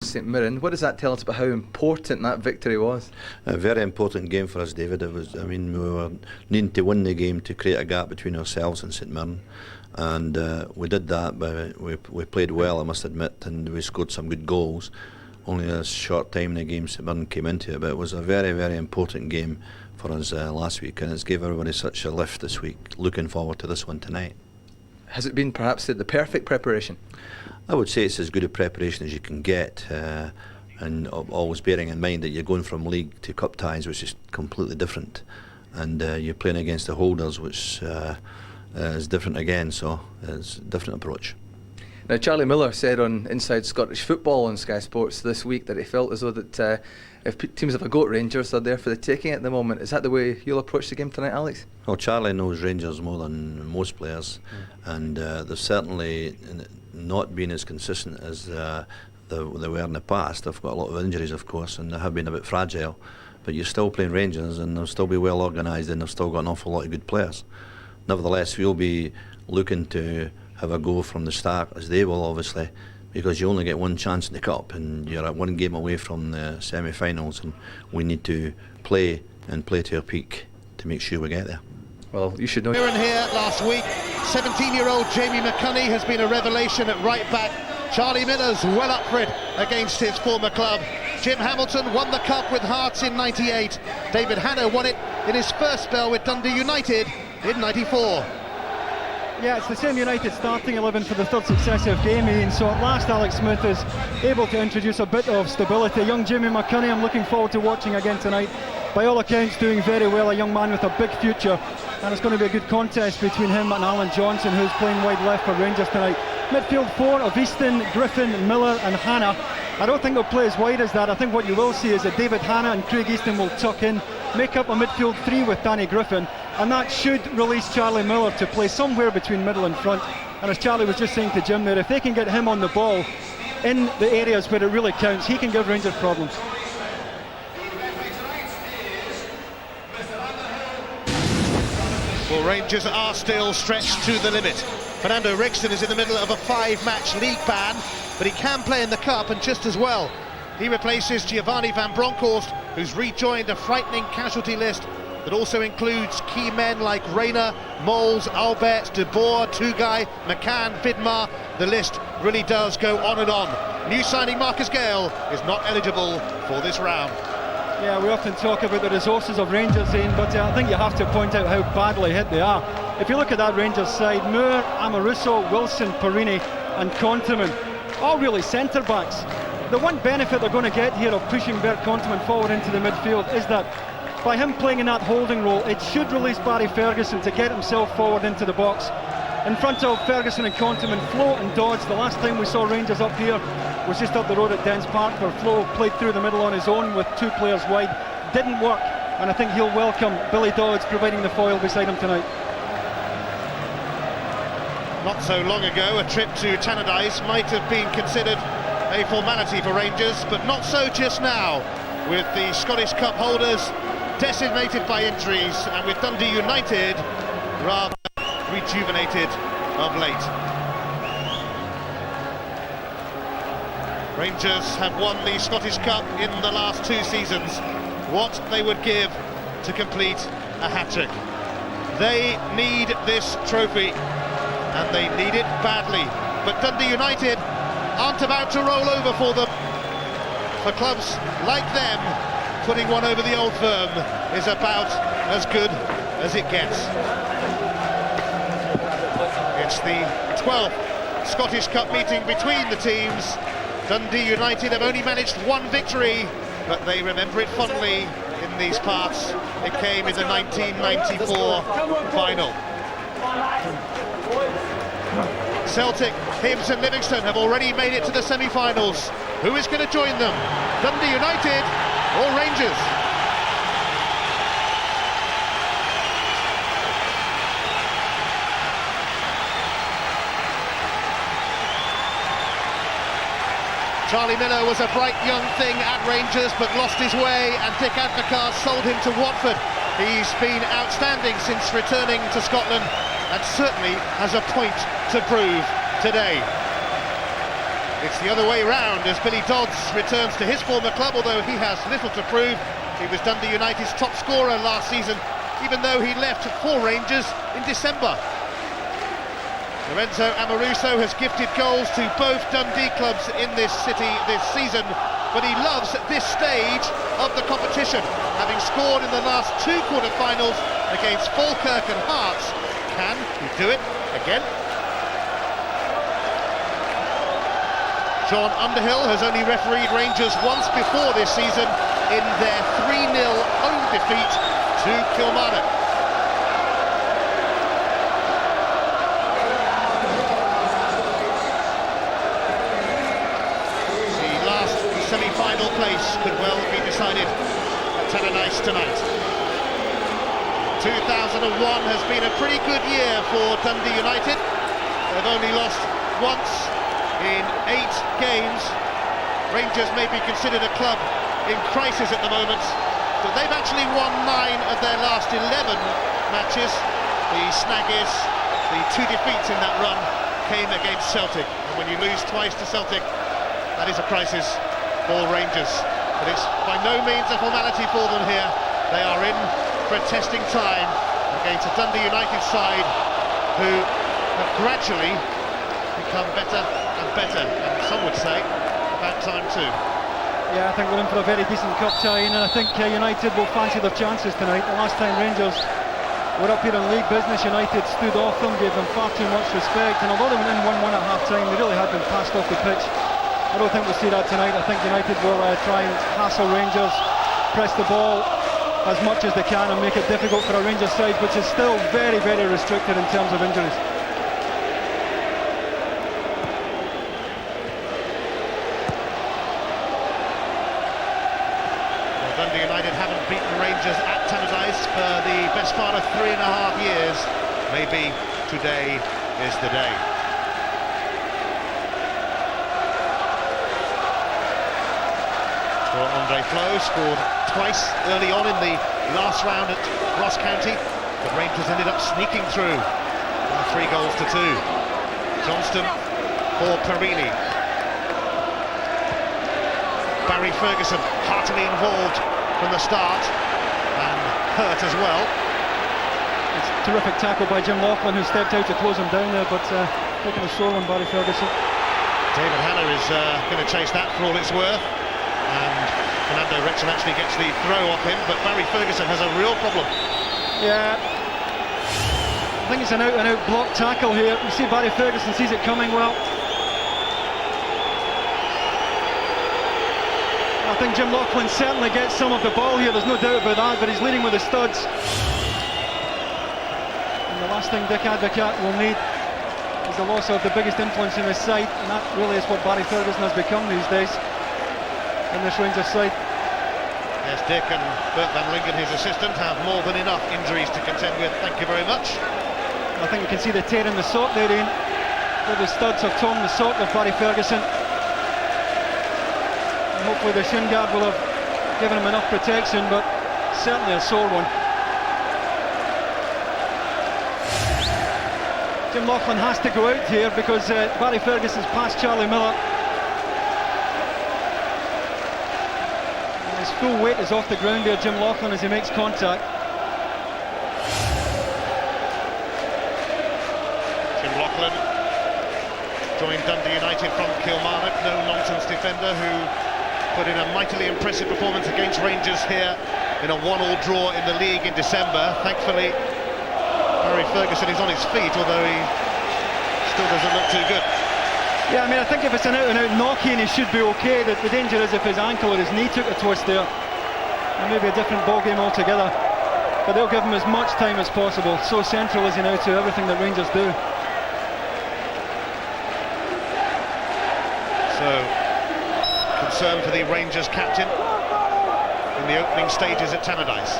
St Mirren. What does that tell us about how important that victory was? A very important game for us, David. It was. I mean, we were needing to win the game to create a gap between ourselves and St Mirren, and we did that. But we played well, I must admit, and we scored some good goals. Only a short time in the game St Mirren came into it, but it was a very, very important game for us last week, and it's gave everybody such a lift this week. Looking forward to this one tonight. Has it been perhaps the perfect preparation? I would say it's as good a preparation as you can get, and always bearing in mind that you're going from league to cup ties, which is completely different, and you're playing against the holders, which is different again, so it's a different approach. Now, Charlie Miller said on Inside Scottish Football on Sky Sports this week that he felt as though that if teams have a go at Rangers, they're there for the taking at the moment. Is that the way you'll approach the game tonight, Alex? Well, Charlie knows Rangers more than most players, and they've certainly not been as consistent as they were in the past. They've got a lot of injuries, of course, and they have been a bit fragile, but you're still playing Rangers, and they'll still be well organised, and they've still got an awful lot of good players. Nevertheless, we'll be looking to have a go from the start, as they will, obviously, because you only get one chance in the cup, and you're at one game away from the semi-finals, and we need to play to our peak to make sure we get there. Well, you should know. Here last week, 17-year-old Jamie McCunney has been a revelation at right back. Charlie Miller's well up for it against his former club. Jim Hamilton won the cup with Hearts in '98. David Hanna won it in his first spell with Dundee United in '94. Yeah, it's the same United starting 11 for the third successive game, Ian. So at last Alex Smith is able to introduce a bit of stability. Young Jamie McCunney, I'm looking forward to watching again tonight. By all accounts, doing very well, a young man with a big future. And it's going to be a good contest between him and Alan Johnston, who's playing wide left for Rangers tonight. Midfield four of Easton, Griffin, Miller and Hanna. I don't think they'll play as wide as that. I think what you will see is that David Hanna and Craig Easton will tuck in, make up a midfield three with Danny Griffin, and that should release Charlie Miller to play somewhere between middle and front. And as Charlie was just saying to Jim there, if they can get him on the ball in the areas where it really counts, he can give Rangers problems. Well, Rangers are still stretched to the limit. Fernando Rixton is in the middle of a 5-match league ban, but he can play in the cup, and just as well. He replaces Giovanni van Bronckhorst, who's rejoined a frightening casualty list that also includes key men like Rayner, Moles, Albert, De Boer, Tugay, McCann, Vidmar. The list really does go on and on. New signing Marcus Gale is not eligible for this round. Yeah, we often talk about the resources of Rangers, Ian, but I think you have to point out how badly hit they are. If you look at that Rangers side, Moore, Amoruso, Wilson, Perini and Konteman, all really centre-backs. The one benefit they're going to get here of pushing Bert Konteman forward into the midfield is that by him playing in that holding role, it should release Barry Ferguson to get himself forward into the box. In front of Ferguson and Konteman, Flo and Dodds. The last time we saw Rangers up here was just up the road at Dens Park, where Flo played through the middle on his own with two players wide. Didn't work, and I think he'll welcome Billy Dodds providing the foil beside him tonight. Not so long ago, a trip to Tannadice might have been considered a formality for Rangers, but not so just now, with the Scottish Cup holders decimated by injuries, and with Dundee United rather rejuvenated of late. Rangers have won the Scottish Cup in the last 2 seasons. What they would give to complete a hat-trick. They need this trophy, and they need it badly. But Dundee United aren't about to roll over for them. For clubs like them, putting one over the Old Firm is about as good as it gets. It's the 12th Scottish Cup meeting between the teams. Dundee United have only managed one victory, but they remember it fondly in these parts. It came in the 1994 final. Celtic, Hibs and Livingston have already made it to the semi-finals. Who is going to join them? Dundee United or Rangers? Charlie Miller was a bright young thing at Rangers, but lost his way, and Dick Advocaat sold him to Watford. He's been outstanding since returning to Scotland, and certainly has a point to prove today. It's the other way round as Billy Dodds returns to his former club, although he has little to prove. He was Dundee United's top scorer last season, even though he left for Rangers in December. Lorenzo Amoruso has gifted goals to both Dundee clubs in this city this season, but he loves this stage of the competition, having scored in the last two quarter-finals against Falkirk and Hearts. Can he do it again? John Underhill has only refereed Rangers once before this season in their 3-0 home defeat to Kilmarnock. The last semi-final place could well be decided at Tannadice tonight. 2001 has been a pretty good year for Dundee United. They've only lost once in 8 games. Rangers may be considered a club in crisis at the moment, but they've actually won 9 of their last 11 matches. The snag is the 2 defeats in that run came against Celtic, and when you lose twice to Celtic, that is a crisis for Rangers. But it's by no means a formality for them here. They are in for a testing time against a Dundee United side who have gradually become better and better, and some would say about time too. Yeah, I think we're in for a very decent cup tie, and I think United will fancy their chances tonight. The last time Rangers were up here in league business, United stood off them, gave them far too much respect, and although they went in 1-1 at half-time, they really had been passed off the pitch. I don't think we'll see that tonight. I think United will try and hassle Rangers, press the ball as much as they can and make it difficult for a Rangers side, which is still very, very restricted in terms of injuries. Dundee United haven't beaten Rangers at Tannadice for the best part of 3.5 years. Maybe today is the day. For Andre Flo, scored twice early on in the last round at Ross County, but Rangers ended up sneaking through by 3 goals to 2. Johnston for Perini. Barry Ferguson heartily involved from the start and hurt as well. It's a terrific tackle by Jim Laughlin, who stepped out to close him down there, but taking a sore on Barry Ferguson. David Hanna is going to chase that for all it's worth, and Fernando Rickson actually gets the throw off him, but Barry Ferguson has a real problem. Yeah, I think it's an out-and-out block tackle here. You see Barry Ferguson sees it coming well. I think Jim Laughlin certainly gets some of the ball here, there's no doubt about that, but he's leading with the studs. And the last thing Dick Advocaat will need is the loss of the biggest influence in his side, and that really is what Barry Ferguson has become these days in this Rangers side. Yes, Dick and Bert van Lingen, his assistant, have more than enough injuries to contend with, thank you very much. I think you can see the tear in the sock there, Ian, where the studs have torn the sock of Barry Ferguson. Hopefully the shin guard will have given him enough protection, but certainly a sore one. Jim Laughlin has to go out here because Barry Ferguson's past Charlie Miller. And his full weight is off the ground there, Jim Laughlin, as he makes contact. Jim Laughlin joined Dundee United from Kilmarnock, no-nonsense defender who put in a mightily impressive performance against Rangers here in a 1-1 draw in the league in December. Thankfully, Barry Ferguson is on his feet, although he still doesn't look too good. Yeah, I mean, I think if it's an out-and-out knock-in, he should be okay. The danger is if his ankle or his knee took a twist there, it may be a different ballgame altogether. But they'll give him as much time as possible. So central is he now to everything that Rangers do. So, concern for the Rangers captain in the opening stages at Tannadice.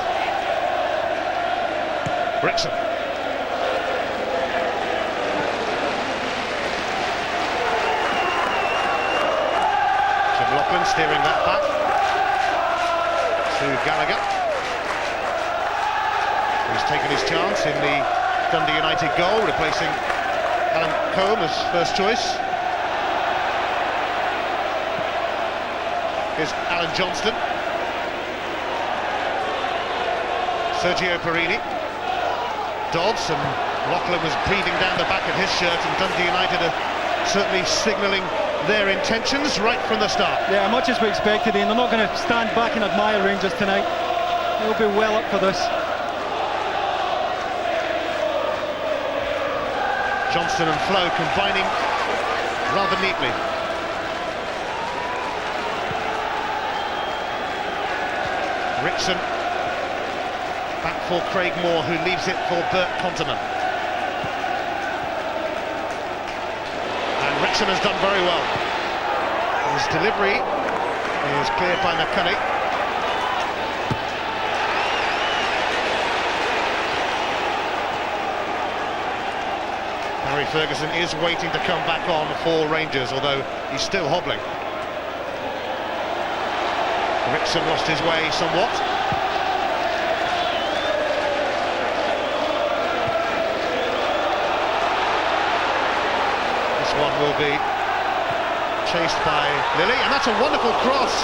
Rickson. Jim Laughlin steering that back to Gallagher, who's taken his chance in the Dundee United goal, replacing Alan Combe as first choice. is Alan Johnston. Sergio Perini. Dodds, and Loughlin was breathing down the back of his shirt, and Dundee United are certainly signalling their intentions right from the start. Yeah, much as we expected, and they're not going to stand back and admire Rangers tonight. They'll be well up for this. Johnston and Flo combining rather neatly. Rickson back for Craig Moore, who leaves it for Bert Conterman. And Rickson has done very well. His delivery is cleared by McCulley. Harry Ferguson is waiting to come back on for Rangers, although he's still hobbling. Rickson lost his way somewhat. This one will be chased by Lilly, and that's a wonderful cross.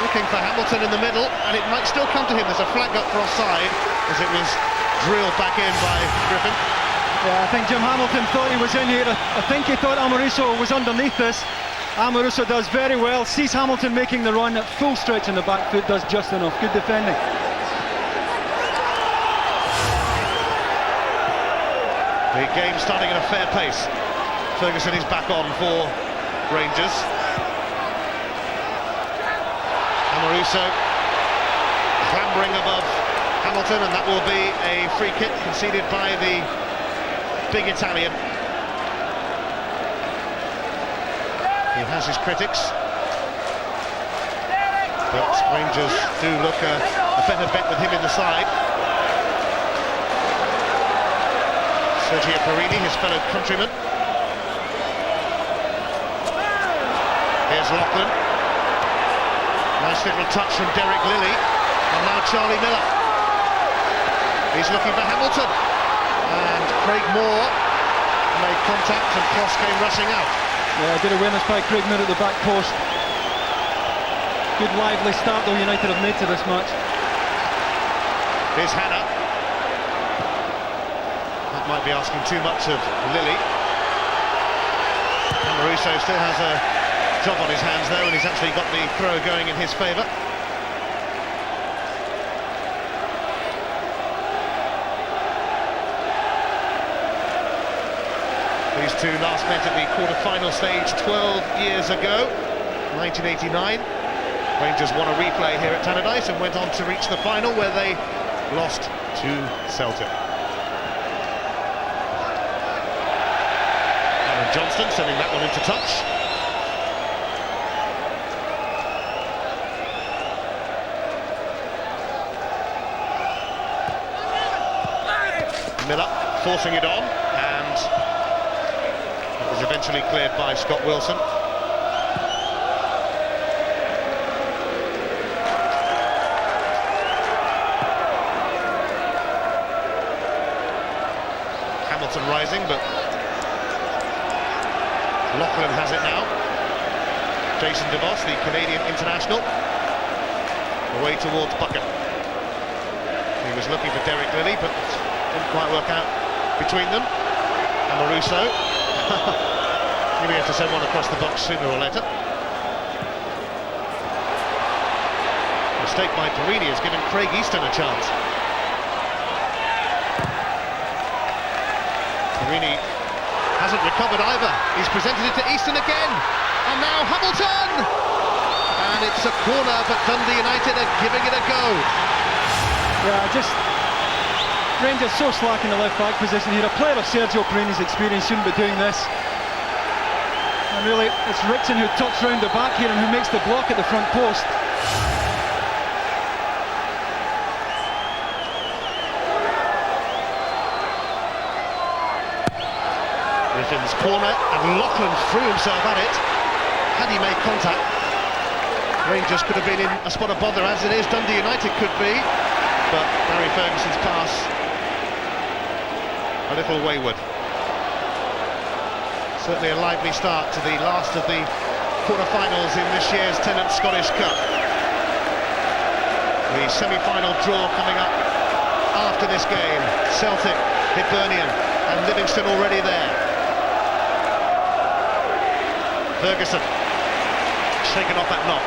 Looking for Hamilton in the middle, and it might still come to him. There's a flag up for offside as it was drilled back in by Griffin. Yeah, I think Jim Hamilton thought he was in here. I think he thought Amoruso was underneath this. Amoruso does very well, sees Hamilton making the run at full stretch on the back foot, does just enough. Good defending. The game starting at a fair pace. Ferguson is back on for Rangers. Amoruso clambering above Hamilton, and that will be a free kick conceded by the big Italian. He has his critics, but Rangers do look a better bet with him in the side. Sergio Perini, his fellow countryman. Here's Loughlin. Nice little touch from Derek Lilly, and now Charlie Miller. He's looking for Hamilton, and Craig Moore made contact and cross came rushing out. Yeah, good awareness by Craig Moore at the back post. Good lively start though United have made to this match. Here's Hannah. That might be asking too much of Lilly. Amoruso still has a job on his hands though, and he's actually got the throw going in his favour. These two last met at the quarter-final stage 12 years ago, 1989. Rangers won a replay here at Tannadice and went on to reach the final, where they lost to Celtic. Alan Johnston sending that one into touch. Miller forcing it on, and it was eventually cleared by Scott Wilson. Hamilton rising, but Loughlin has it now. Jason DeVos, the Canadian international, away towards Buchan. He was looking for Derek Lilly, but didn't quite work out between them. Amoruso. Maybe have to send one across the box sooner or later. Mistake by Perini has given Craig Easton a chance. Perini hasn't recovered either. He's presented it to Easton again, and now Hamilton! And it's a corner, but Dundee United are giving it a go. Yeah, Rangers so slack in the left back position here. A player of Sergio Perini's experience shouldn't be doing this. And really, it's Rickson who tucks round the back here and who makes the block at the front post. Griffin's corner, and Loughlin threw himself at it. Had he made contact, Rangers could have been in a spot of bother. As it is, Dundee United could be, but Barry Ferguson's pass a little wayward. Certainly a lively start to the last of the quarter-finals in this year's Tennant Scottish Cup. The semi-final draw coming up after this game. Celtic, Hibernian and Livingston already there. Ferguson shaken off that knock.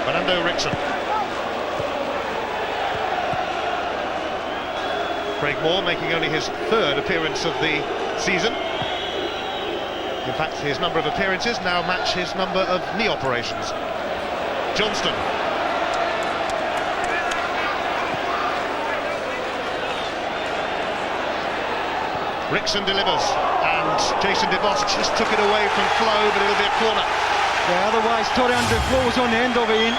Fernando Rickson. Craig Moore making only his third appearance of the season. In fact, his number of appearances now match his number of knee operations. Johnston. Rickson delivers, and Jason DeVos just took it away from Flo, but it'll be a corner. Yeah, otherwise Torian Flo was on the end of it, Ian.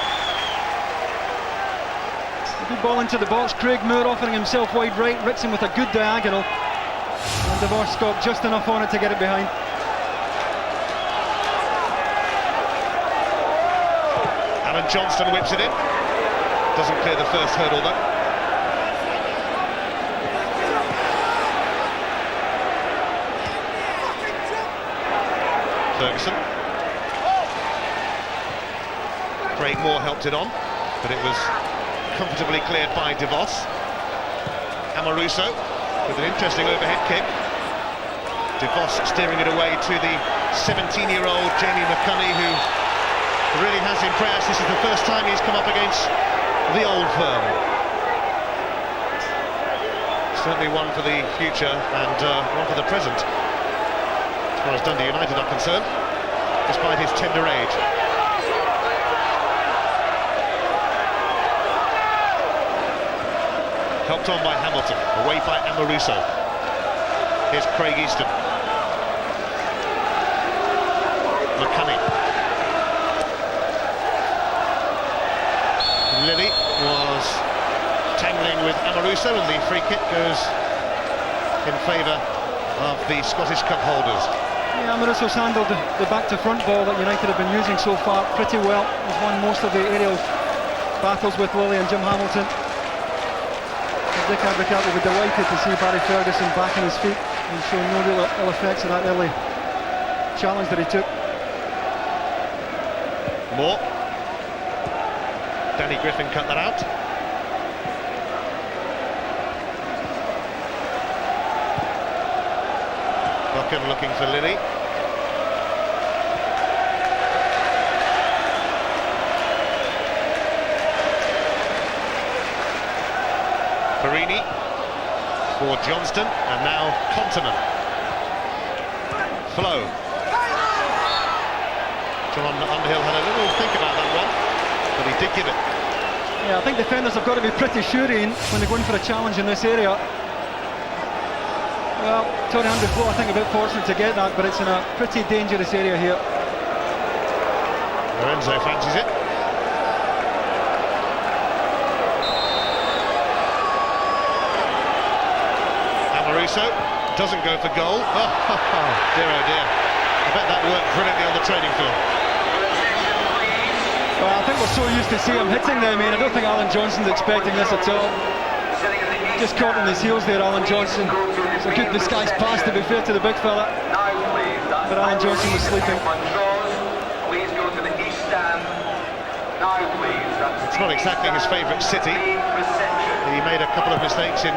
A good ball into the box. Craig Moore offering himself wide right. Rickson with a good diagonal, and DeVos got just enough on it to get it behind. Alan Johnston whips it in. Doesn't clear the first hurdle though. Ferguson. Craig Moore helped it on, but it was comfortably cleared by DeVos. Amoruso with an interesting overhead kick. DeVos steering it away to the 17-year-old Jamie McCunney, who really has impressed. This is the first time he's come up against the old firm. Certainly one for the future and one for the present, as far as Dundee United are concerned, despite his tender age. Helped on by Hamilton, away by Amoruso. Here's Craig Easton. McCunney. Lilly was tangling with Amoruso, and the free kick goes in favour of the Scottish Cup holders. Yeah, Amoruso's handled the back-to-front ball that United have been using so far pretty well. He's won most of the aerial battles with Lilly and Jim Hamilton. Dick Advocat will be delighted to see Barry Ferguson back on his feet and showing no real ill effects of that early challenge that he took. Moore. Danny Griffin cut that out. Buchan looking for Lilly. Perini for Johnston, and now Continent. Flo. John Underhill had a little think about that one, but he did give it. Yeah, I think defenders have got to be pretty sure, Ian, when they're going for a challenge in this area. Well, Torian Flo, I think, a bit fortunate to get that, but it's in a pretty dangerous area here. Lorenzo fancies it. Amoruso doesn't go for goal. Oh dear, oh dear. I bet that worked brilliantly on the training field. Well, I think we're so used to see him hitting them, I don't think Alan Johnston's expecting this at all. Just caught on his heels there, Alan Johnston. It's a good disguised pass, to be fair to the big fella. But Alan Johnston was sleeping. It's not exactly his favourite city. He made a couple of mistakes in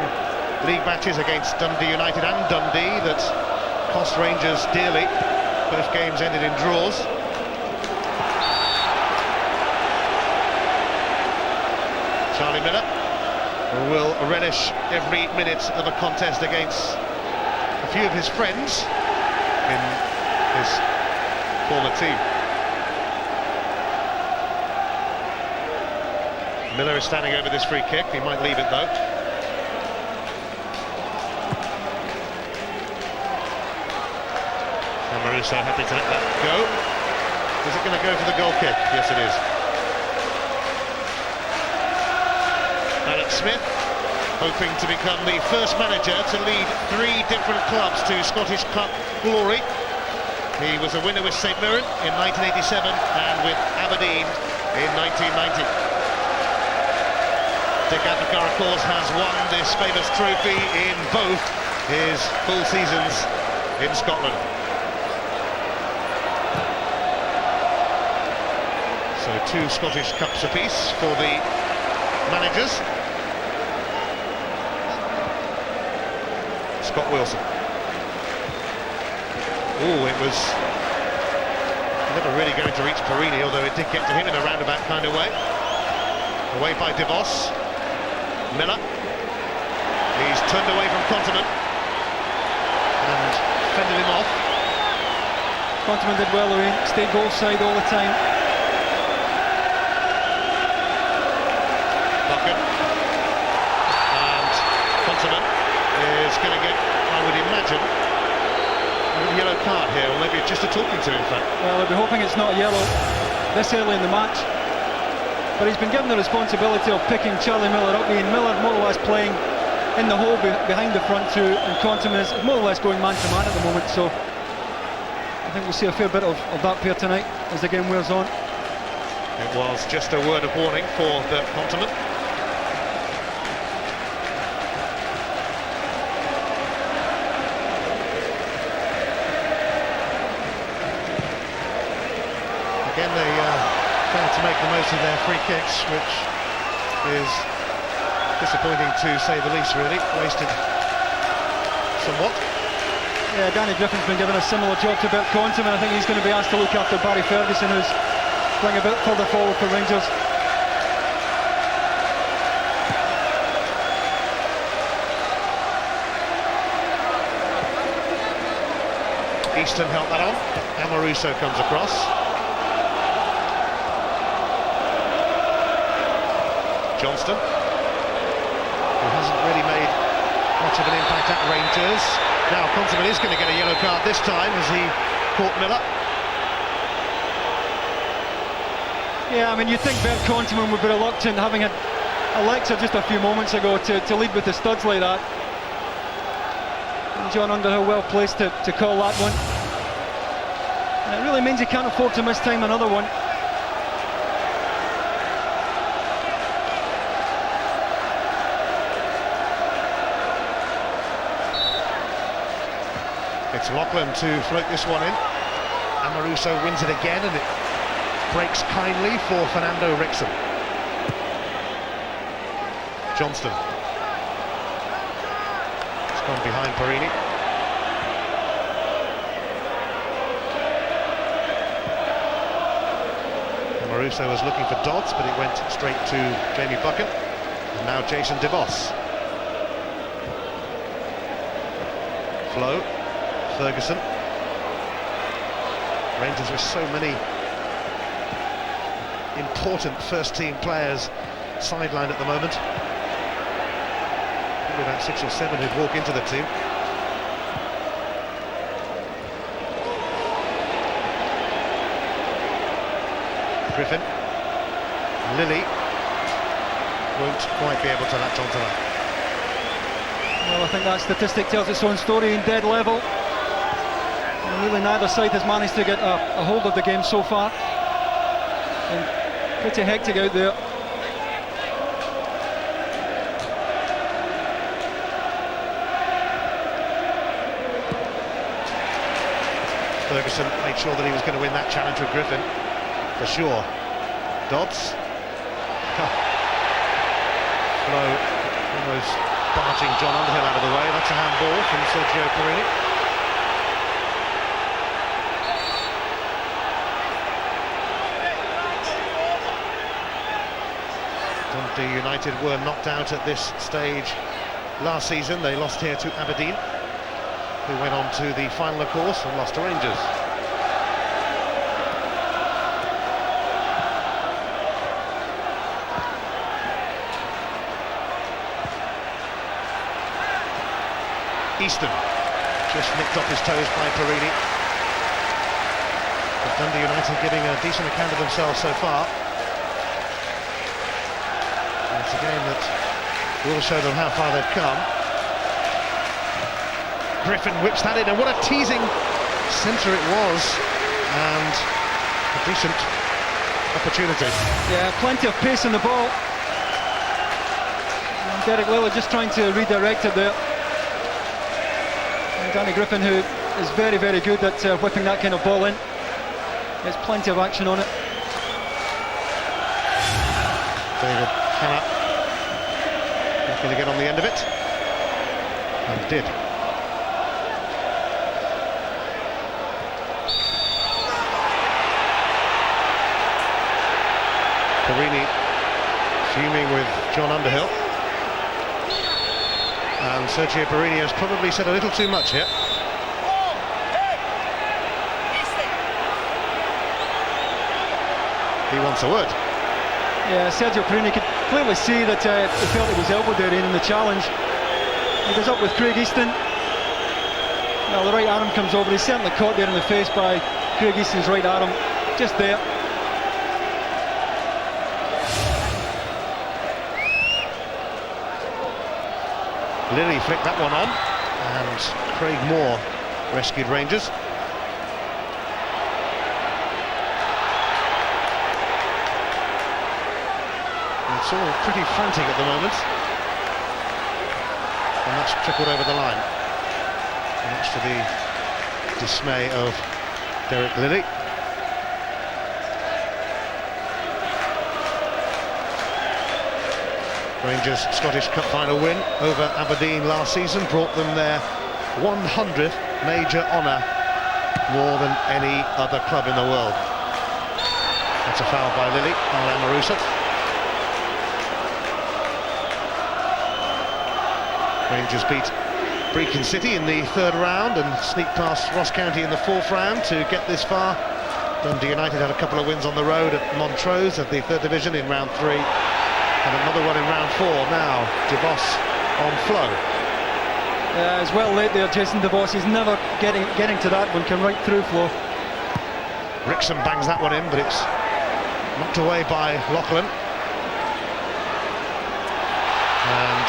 league matches against Dundee United and Dundee that cost Rangers dearly. Both games ended in draws. Charlie Miller will relish every minute of a contest against a few of his friends in his former team. Miller is standing over this free kick. He might leave it though. Amoruso happy to let that go. Is it going to go for the goal kick? Yes, it is. Alex Smith, hoping to become the first manager to lead 3 different clubs to Scottish Cup glory. He was a winner with St Mirren in 1987 and with Aberdeen in 1990. Dick Advocat, of course, has won this famous trophy in both his full seasons in Scotland. So 2 Scottish Cups apiece for the managers. Scott Wilson. Oh, it was never really going to reach Perini, although it did get to him in a roundabout kind of way. Away by De Vos. Miller. He's turned away from Continent and fended him off. Continent did well, Louis. Stayed goal side all the time. Buchan. And Continent is going to get, I would imagine, a yellow card here, or maybe just a talking to, in fact. Well, I'd be hoping it's not a yellow this early in the match. But he's been given the responsibility of picking Charlie Miller up. Miller more or less playing in the hole behind the front 2, and Continent is more or less going man-to-man at the moment. So I think we'll see a fair bit of that pair tonight as the game wears on. It was just a word of warning for the Continent. Again, they failed to make the most of their free kicks, which is disappointing to say the least, really. Wasted somewhat. Yeah, Danny Griffin's been given a similar job to Bert Continent. I think he's going to be asked to look after Barry Ferguson, who's playing a bit further forward for Rangers. Easton helped that on. Amoruso comes across. Johnston, who hasn't really made much of an impact at Rangers. Now Continent is going to get a yellow card this time as he caught Miller. Yeah, I mean, you'd think Bert Continent would be reluctant, having had Alexa just a few moments ago, to lead with the studs like that. And John Underhill well placed to call that one. And it really means he can't afford to miss time another one. It's Lachlan to float this one in. Amoruso wins it again, and it breaks kindly for Fernando Rickson. Johnston. It's gone behind Perini. Amoruso was looking for Dodds, but it went straight to Jamie Buchan. And now Jason De Vos. Flo. Ferguson. Rangers with so many important first-team players sidelined at the moment. Probably about 6 or 7 who'd walk into the team. Griffin. Lilly won't quite be able to latch onto that. Well, I think that statistic tells its own story in dead level. And really neither side has managed to get a hold of the game so far. And pretty hectic out there. Ferguson made sure that he was going to win that challenge with Griffin, for sure. Dodds. Flo almost barging John Underhill out of the way. That's a handball from Sergio Perini. Dundee United were knocked out at this stage last season. They lost here to Aberdeen, who went on to the final, of course, and lost to Rangers. Easton just nicked off his toes by Perini. But Dundee United giving a decent account of themselves so far. And it's a game that will show them how far they've come. Griffin whips that in, and what a teasing centre it was, and a decent opportunity. Yeah, plenty of pace in the ball. And Derek Lillard just trying to redirect it there. And Danny Griffin, who is very, very good at whipping that kind of ball in. There's plenty of action on it. David Hanna not going to get on the end of it, and did. Perini fuming with John Underhill, and Sergio Perini has probably said a little too much here. He wants a word. Yeah, Sergio Perini could clearly see that he felt he was elbowed there in the challenge. He goes up with Craig Easton. Well, the right arm comes over. He's certainly caught there in the face by Craig Easton's right arm, just there. Lilly flicked that one on, and Craig Moore rescued Rangers. It's all pretty frantic at the moment, and that's trickled over the line, much to the dismay of Derek Lilly. Rangers' Scottish Cup final win over Aberdeen last season brought them their 100th major honour, more than any other club in the world. That's a foul by Lilly on Amoruso. Rangers beat Brecon City in the third round and sneaked past Ross County in the fourth round to get this far. Dundee United had a couple of wins on the road at Montrose of the third division in round 3, and another one in round 4. Now DeVos on Flo. As well late there, Jason DeVos. He's never getting to that one, came right through Flo. Wrexham bangs that one in, but it's knocked away by Loughlin. And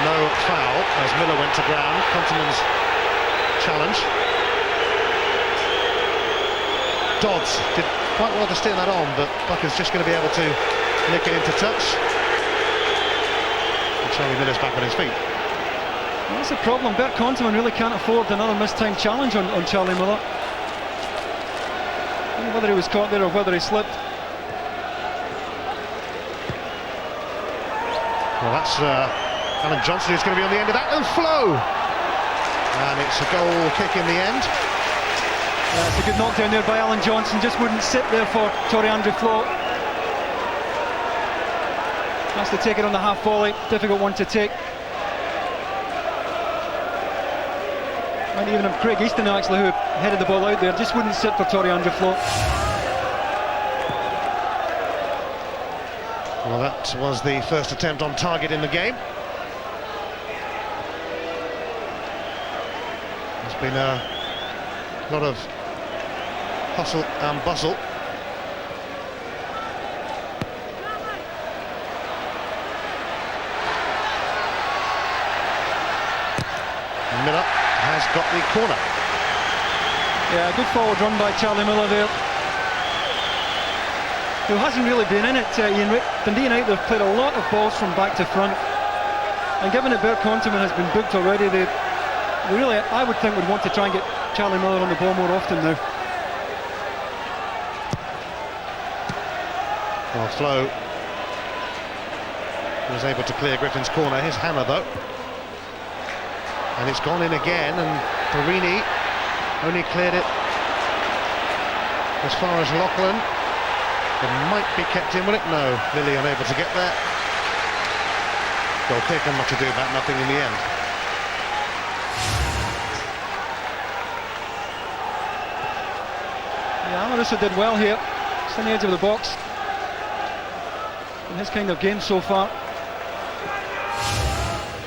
no foul as Miller went to ground. Contiman's challenge. Dodds did quite well to steer that on, but Bucker's just going to be able to nick it into touch. And Charlie Miller's back on his feet. Well, that's the problem. Bert Contiman really can't afford another mistimed challenge on Charlie Miller. I don't know whether he was caught there or whether he slipped. Well, that's Alan Johnston who's going to be on the end of that, and Flo! And it's a goal kick in the end. Yeah, it's a good knockdown there by Alan Johnston, just wouldn't sit there for Torre-André Flo. Has to take it on the half volley, difficult one to take. And even if Craig Easton actually, who headed the ball out there, just wouldn't sit for Torre-André Flo. Well, that was the first attempt on target in the game. There's been a lot of hustle and bustle. Miller has got the corner. Yeah, good forward run by Charlie Miller there, who hasn't really been in it. Ian, Dundee United have played a lot of balls from back to front, and given that Bert Contiman has been booked already, they really, I would think, would want to try and get Charlie Miller on the ball more often now. Well, Flo was able to clear Griffin's corner. Here's Hanna though, and it's gone in again, and Perini only cleared it as far as Loughlin. It might be kept in, will it? No, Lilly unable to get there. Goal kick, and much ado about nothing in the end. Yeah, Amoruso did well here. It's on the edge of the box in his kind of game so far,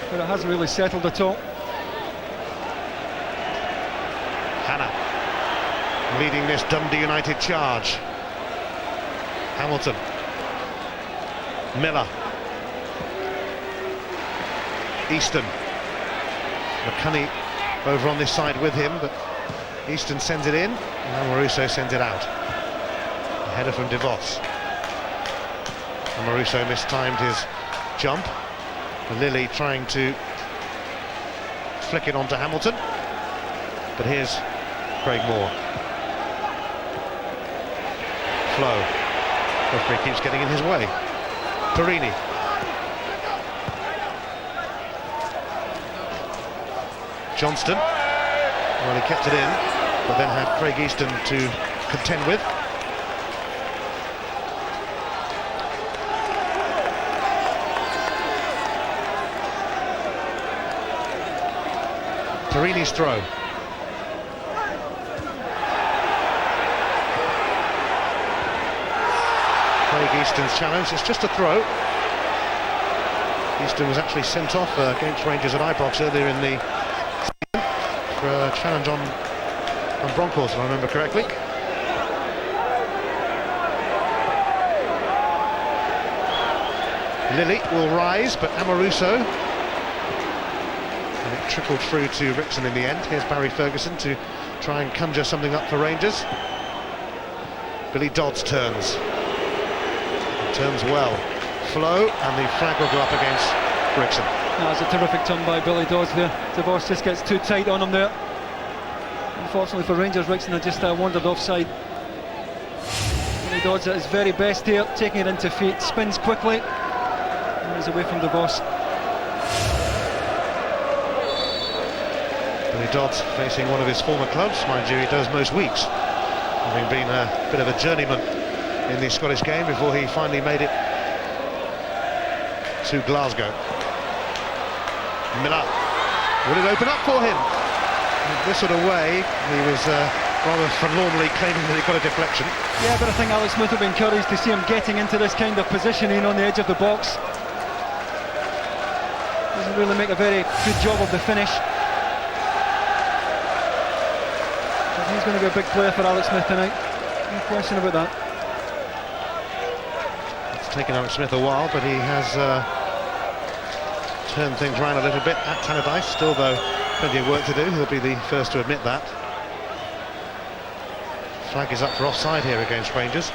but it hasn't really settled at all. Hanna leading this Dundee United charge. Hamilton, Miller, Easton, McCunney over on this side with him, but Easton sends it in, and Amoruso sends it out. A header from DeVos. Amoruso mistimed his jump. Lilly trying to flick it onto Hamilton. But here's Craig Moore. Flow. Referee keeps getting in his way. Perini. Johnston. Well, he kept it in, but then had Craig Easton to contend with. Perini's throw. Craig Easton's challenge. It's just a throw. Easton was actually sent off against Rangers at Ibrox earlier in the season for a challenge on Broncos, if I remember correctly. Lilly will rise, but Amoruso, and it trickled through to Rixon in the end. Here's Barry Ferguson to try and conjure something up for Rangers. Billy Dodds turns well. Flow, and the flag will go up against Rixon. That's a terrific turn by Billy Dodds there. DeVos just gets too tight on him there. Unfortunately for Rangers, Rixon had just wandered offside. Billy Dodds at his very best here, taking it into feet, spins quickly, and is away from DeVos. Billy Dodds facing one of his former clubs, mind you, he does most weeks, having been a bit of a journeyman in the Scottish game before he finally made it to Glasgow. Miller, will it open up for him? In this sort of way, he was rather forlornly claiming that he got a deflection. Yeah, but I think Alex Smith will be encouraged to see him getting into this kind of positioning on the edge of the box. Doesn't really make a very good job of the finish. But he's going to be a big player for Alex Smith tonight. No question about that. It's taken Alex Smith a while, but he has turned things around a little bit at Tannadice. Still, though, plenty of work to do. He'll be the first to admit that. Flag is up for offside here against Rangers.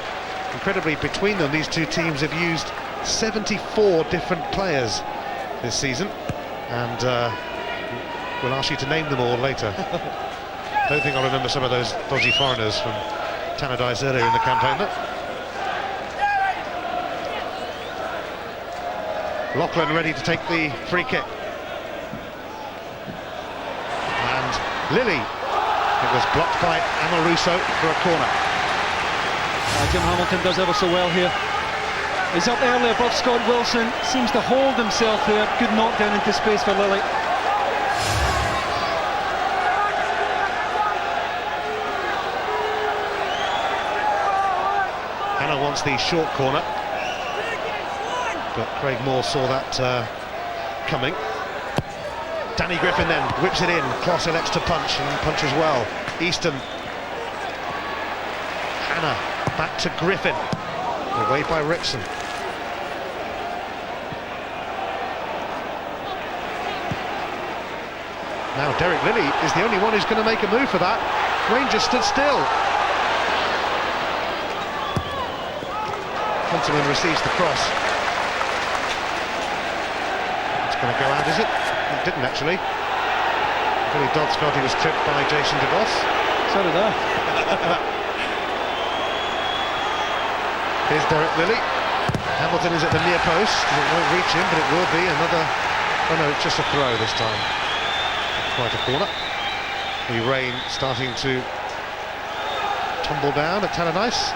Incredibly, between them, these two teams have used 74 different players this season, and we'll ask you to name them all later. I don't think I'll remember some of those dodgy foreigners from Tannadice earlier in the campaign. Loughlin ready to take the free kick. And Lilly. It was blocked by Amoruso for a corner. Jim Hamilton does ever so well here. He's up early above Scott Wilson. Seems to hold himself there. Good knockdown into space for Lilly. Hannah wants the short corner, but Craig Moore saw that coming. Danny Griffin then whips it in. Kloss elects to punch and punches well. Easton. Hannah back to Griffin. Away by Rixon. Now Derek Lilly is the only one who's going to make a move for that. Rangers stood still. Hunterman receives the cross. It's going to go out, is it? It didn't actually. Billy Dodds felt he was tripped by Jason DeVos. So did I. Here's Derek Lilly. Hamilton is at the near post. It won't reach him, but it will be another. Oh no, it's just a throw this time. Quite a corner. The rain starting to tumble down at Tannadice.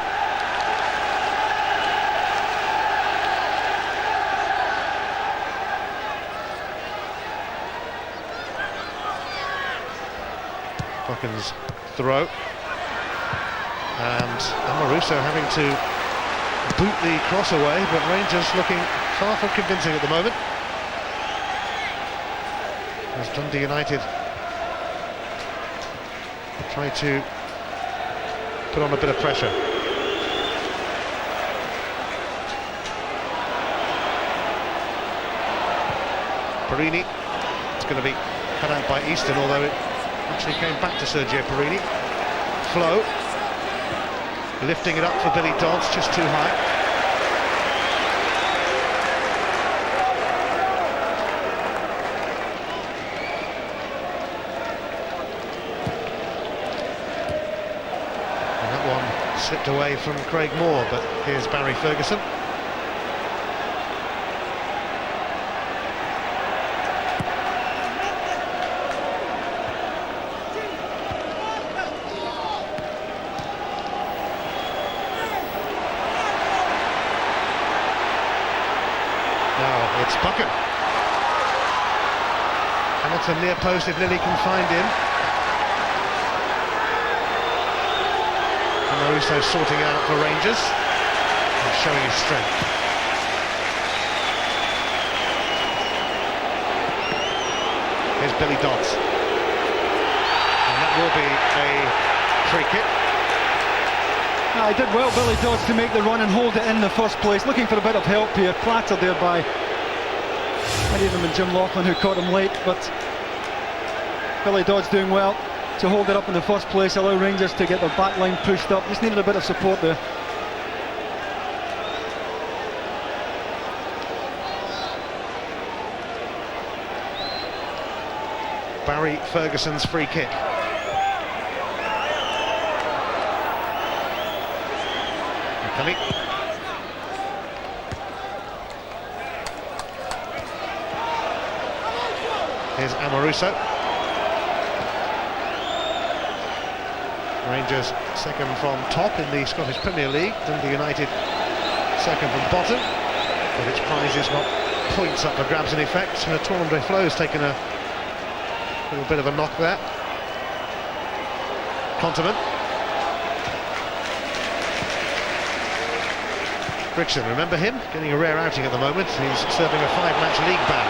Buchan's throw, and Amoruso having to boot the cross away, but Rangers looking far from convincing at the moment, as Dundee United try to put on a bit of pressure. Perini, it's going to be cut out by Easton, although it actually came back to Sergio Perini. Flow, lifting it up for Billy Dodds, just too high. one slipped away from Craig Moore, but here's Barry Ferguson. Now it's Buchan. Hamilton near post if Lilly can find him. Russo sorting out for Rangers and showing his strength. Here's Billy Dodds, and that will be a free kick. He did well, Billy Dodds, to make the run and hold it in the first place. Looking for a bit of help here, clattered there by many of them and Jim Laughlin, who caught him late, but Billy Dodds doing well to hold it up in the first place, allow Rangers to get their back line pushed up. Just needed a bit of support there. Barry Ferguson's free kick. McCully. Here's Amoruso. Rangers second from top in the Scottish Premier League. Dundee United second from bottom. But its prize is not points up for grabs in effect. Tourne Flo's taken a little bit of a knock there. Continent. Brixton, remember him? Getting a rare outing at the moment. He's serving a 5-match league ban.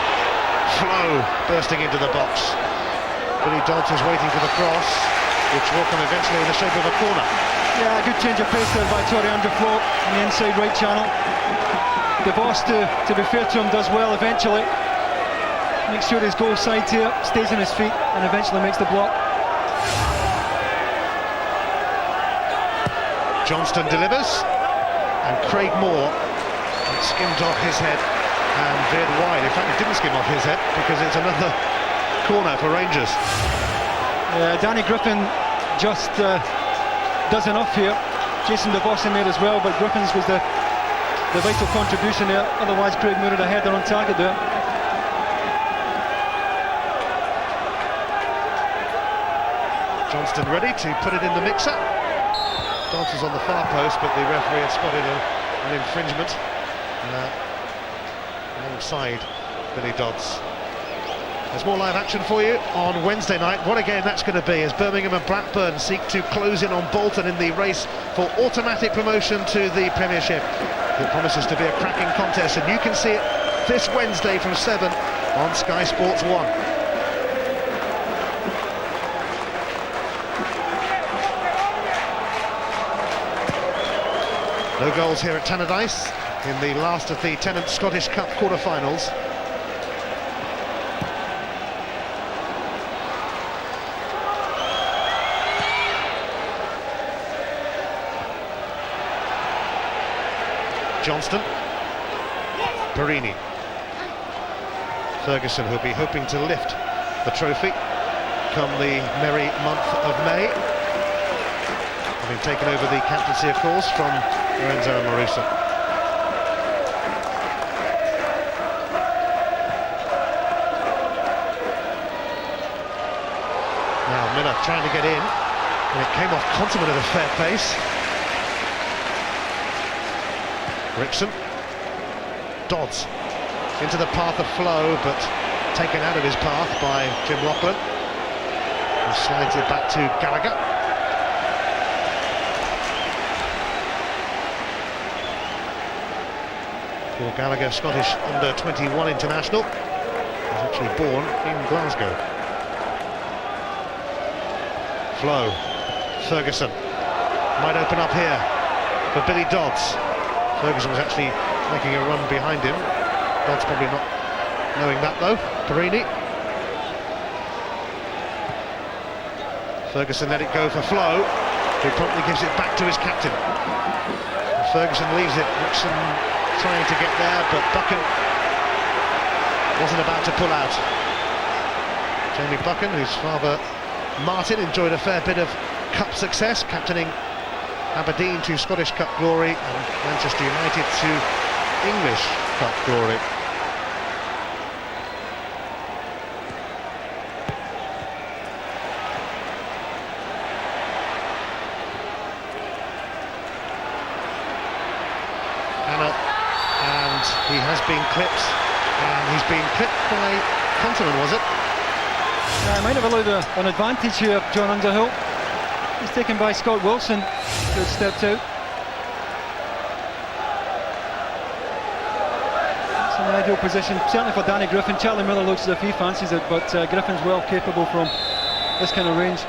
Flo bursting into the box. Billy Dodds is waiting for the cross, which will come eventually in the shape of a corner. Yeah, good change of pace there by Tory Underflow in the inside right channel. DeVos, to be fair to him, does well eventually. Makes sure his goal side here, stays on his feet, and eventually makes the block. Johnston delivers, and Craig Moore skimmed off his head and veered wide. In fact, it didn't skim off his head because it's another corner for Rangers. Danny Griffin just does enough here. Jason DeVos in there as well, but Griffin's was the vital contribution there. Otherwise, Craig Moore had a header on target there. Johnston ready to put it in the mixer. Dodds is on the far post, but the referee had spotted an infringement alongside Billy Dodds. There's more live action for you on Wednesday night. What a game that's going to be as Birmingham and Blackburn seek to close in on Bolton in the race for automatic promotion to the Premiership. It promises to be a cracking contest, and you can see it this Wednesday from 7 on Sky Sports 1. No goals here at Tannadice in the last of the Tennant Scottish Cup quarter-finals. Johnston, Perini, Ferguson, who'll be hoping to lift the trophy come the merry month of May, having taken over the captaincy, of course, from Lorenzo Amoruso. Now Miller trying to get in, and it came off Continent at a fair pace. Brixton, Dodds into the path of flow, but taken out of his path by Jim Laughlin, who slides it back to Gallagher. Paul Gallagher, Scottish under-21 international, was actually born in Glasgow. Flo, Ferguson might open up here for Billy Dodds. Ferguson was actually making a run behind him. Dodds probably not knowing that though. Perini. Ferguson let it go for Flo, who promptly gives it back to his captain. And Ferguson leaves it. Nixon trying to get there, but Buchan wasn't about to pull out. Jamie Buchan, whose father Martin enjoyed a fair bit of cup success, captaining Aberdeen to Scottish Cup glory and Manchester United to English Cup glory. And he has been clipped, and he's been clipped by Continent, was it? Yeah, might have allowed an advantage here, John Underhill. He's taken by Scott Wilson, who had stepped out. It's an ideal position, certainly for Danny Griffin. Charlie Miller looks as if he fancies it, but Griffin's well capable from this kind of range.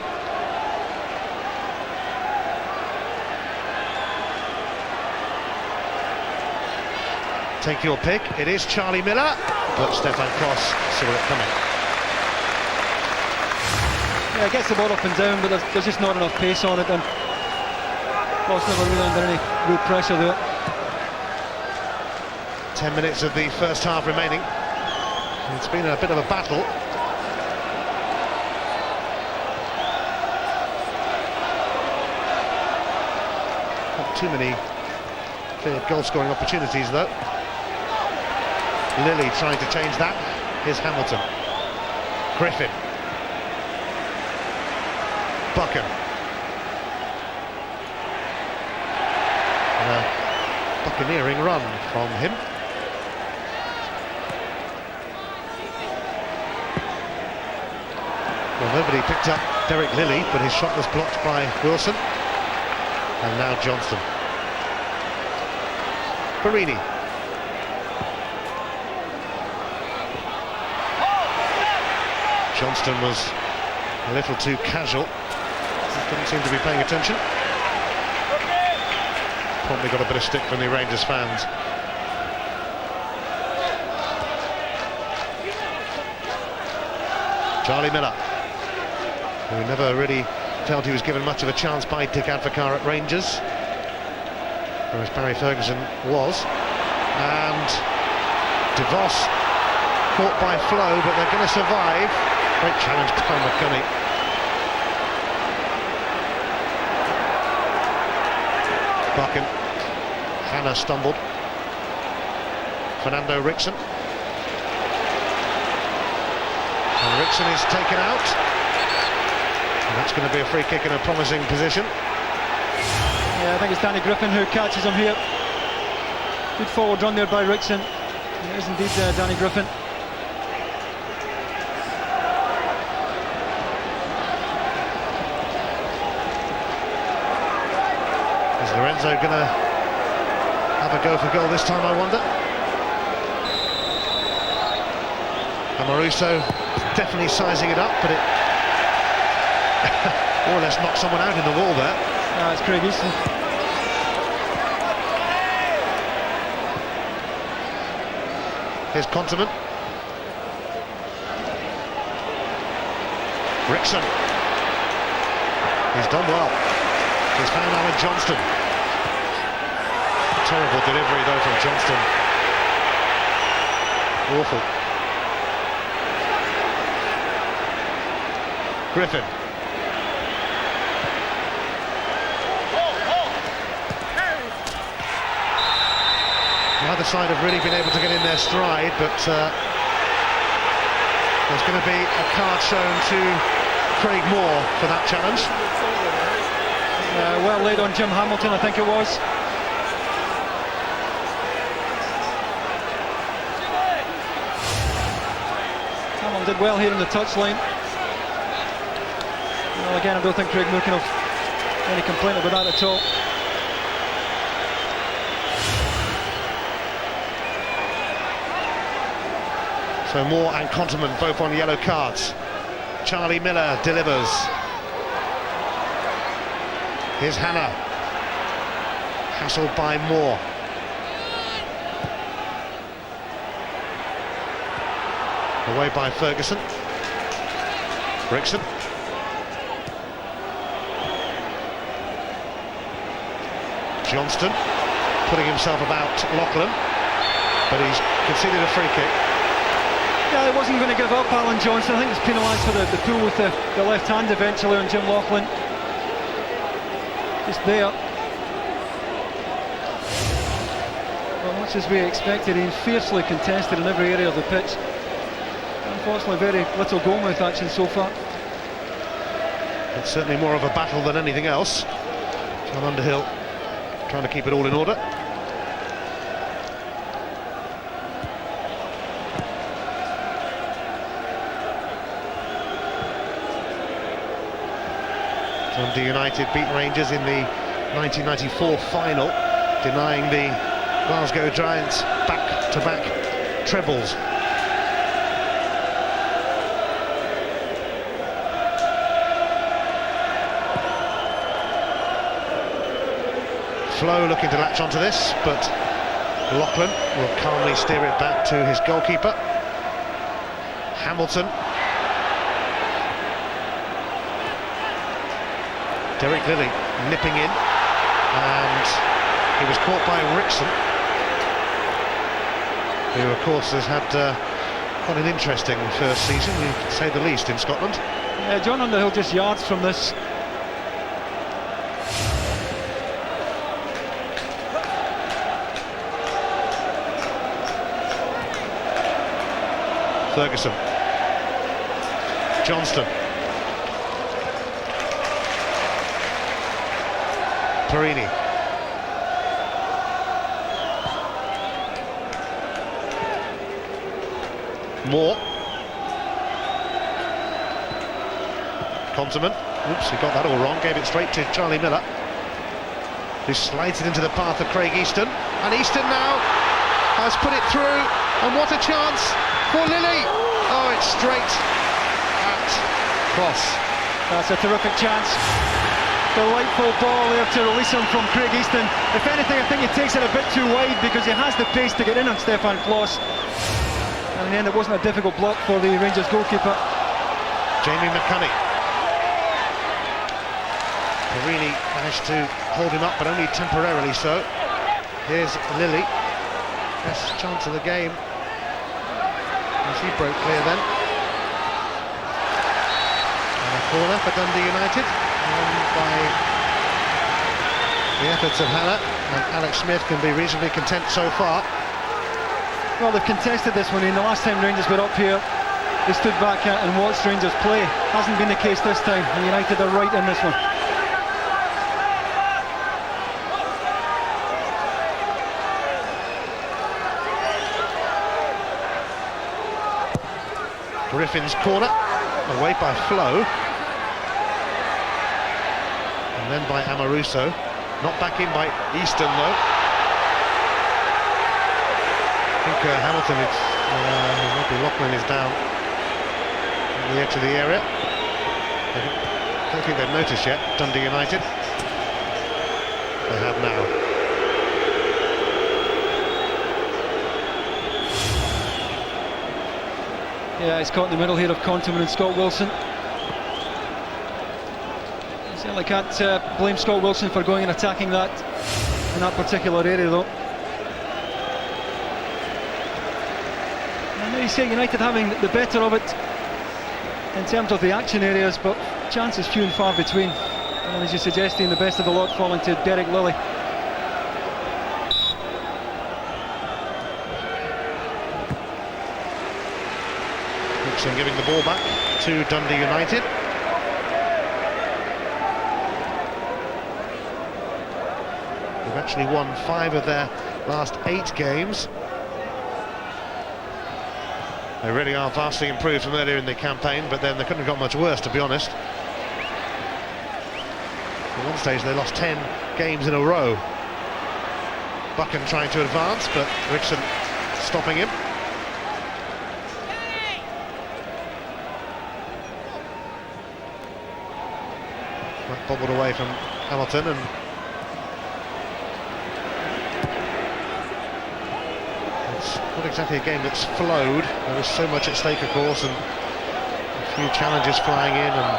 Take your pick. It is Charlie Miller, but Stefan Kos saw it coming. Yeah, it gets the ball up and down, but there's just not enough pace on it, and Kos never really under any real pressure there. 10 minutes of the first half remaining. It's been a bit of a battle. Not too many clear goal-scoring opportunities, though. Lilly trying to change that. Here's Hamilton. Griffin. Buchan. And a buccaneering run from him. Well, nobody picked up Derek Lilly, but his shot was blocked by Wilson. And now Johnston. Barini. Johnston was a little too casual. Didn't seem to be paying attention. Probably got a bit of stick from the Rangers fans. Charlie Miller, who never really felt he was given much of a chance by Dick Advocaat at Rangers, whereas Barry Ferguson was. And DeVos caught by Flo, but they're going to survive. Great challenge by McCunney. Buchan. Hannah stumbled. Fernando Rickson. And Rickson is taken out. And that's going to be a free kick in a promising position. Yeah, I think it's Danny Griffin who catches him here. Good forward run there by Rickson. It is indeed Danny Griffin. Is Lorenzo going to have a go for goal this time, I wonder? Amoruso definitely sizing it up, but it more or less knocked someone out in the wall there. It's Craig Easton. Here's Continent. Rickson. He's done well. He's found Alan Johnston. Terrible delivery though from Johnston. Awful. Griffin. Either side have really been able to get in their stride, but there's going to be a card shown to Craig Moore for that challenge. Well laid on Jim Hamilton, I think it was. Hamilton did well here in the touchline. Well, again, I don't think Craig Moore can have any complaint about that at all. So Moore and Continent both on yellow cards. Charlie Miller delivers. Here's Hannah. Hassled by Moore. Away by Ferguson. Rickson. Johnston putting himself about Lachlan, but he's conceded a free kick. Yeah, he wasn't going to give up, Alan Johnston. I think he's penalised for the pull with the left hand eventually on Jim Lachlan. Just there. Well, much as we expected, he's fiercely contested in every area of the pitch. Unfortunately, very little goalmouth action so far. It's certainly more of a battle than anything else. John Underhill trying to keep it all in order. Dundee United beat Rangers in the 1994 final, denying the Glasgow Giants back-to-back trebles. Flo looking to latch onto this, but Lachlan will calmly steer it back to his goalkeeper. Hamilton. Derek Lilly nipping in, and he was caught by Rickson, who of course has had quite an interesting first season, to say the least, in Scotland. John Underhill just yards from this. Ferguson. Johnston. Perini. Moore. Conterman. Oops, he got that all wrong. Gave it straight to Charlie Miller, who slides it into the path of Craig Easton. And Easton now has put it through. And what a chance for Lilly. Oh, it's straight at cross. That's a terrific chance. Delightful ball there to release him from Craig Easton. If anything, I think he takes it a bit too wide because he has the pace to get in on Stefan Kloss. And in the end, it wasn't a difficult block for the Rangers goalkeeper. Jamie McCunney. Perini managed to hold him up, but only temporarily so. Here's Lilly. Best chance of the game. As he broke clear then. And a corner for Dundee United. By the efforts of Hannah, and Alex Smith can be reasonably content so far. Well, they've contested this one, and the last time Rangers were up here, they stood back and watched Rangers play. Hasn't been the case this time, and United are right in this one. Griffin's corner, away by Flo. And then by Amoruso, not back in by Easton though. I think Hamilton is, maybe Lachlan is down on the edge of the area. I don't think they've noticed yet, Dundee United. They have now. Yeah, it's caught in the middle here of Conterman and Scott Wilson. Certainly can't blame Scott Wilson for going and attacking that in that particular area though. And there you say United having the better of it in terms of the action areas, but chances few and far between. And as you're suggesting, the best of the lot falling to Derek Lilly. Nixon giving the ball back to Dundee United. They've actually won 5 of their last 8 games. They really are vastly improved from earlier in the campaign, but then they couldn't have got much worse, to be honest. At one stage they lost 10 games in a row. Buchan trying to advance, but Rickson stopping him. That bobbled away from Hamilton, and it's not exactly a game that's flowed. There was so much at stake, of course, and a few challenges flying in, and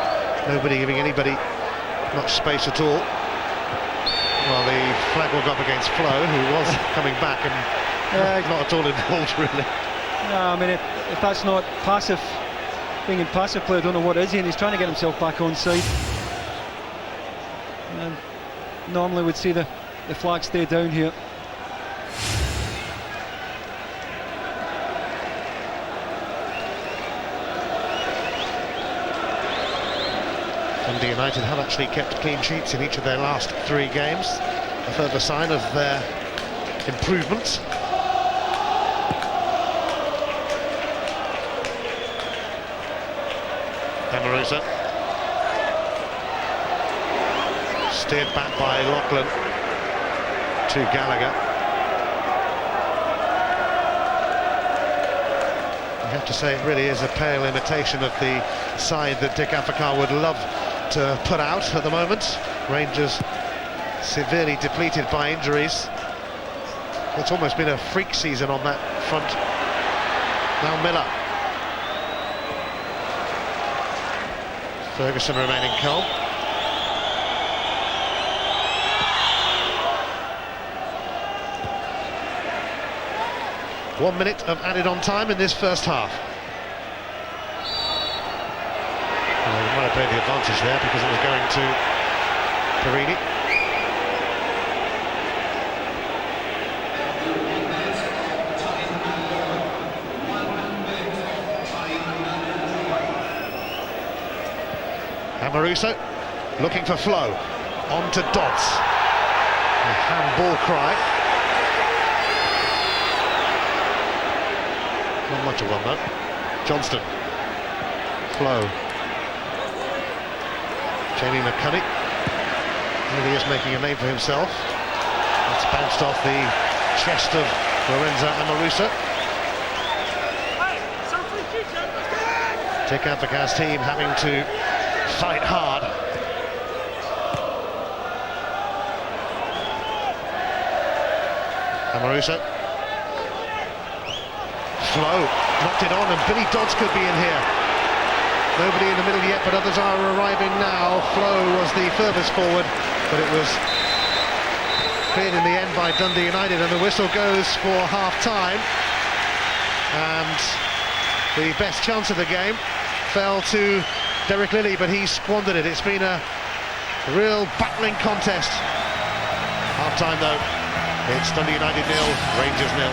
nobody giving anybody much space at all. Well, the flag will go up against Flo, who was coming back and not at all involved, really. No, I mean, if that's not passive, being in passive play, I don't know what is he, and he's trying to get himself back on side. And normally we'd see the flag stay down here. Dundee United have actually kept clean sheets in each of their last 3 games, a further sign of their improvements. Amarusa, steered back by Lachlan to Gallagher. I have to say it really is a pale imitation of the side that Dick Advocaat would love to put out at the moment. Rangers severely depleted by injuries. It's almost been a freak season on that front. Now Miller. Ferguson remaining calm. One minute of added on time in this first half. Well, they might have played the advantage there because it was going to Perini. Amaruso looking for flow. On to Dodds. A handball cry. Not much of one though. Johnston. Flow. Jamie McCunney. Really is making a name for himself. That's bounced off the chest of Lorenzo Amaruso. Dick Advocaat's team having to fight hard. Amaruso. Flow, knocked it on, and Billy Dodds could be in here. Nobody in the middle yet, but others are arriving now. Flow was the furthest forward, but it was cleared in the end by Dundee United, and the whistle goes for half-time. And the best chance of the game fell to Derek Lilly, but he squandered it. It's been a real battling contest. Half-time though, it's Dundee United 0, Rangers 0.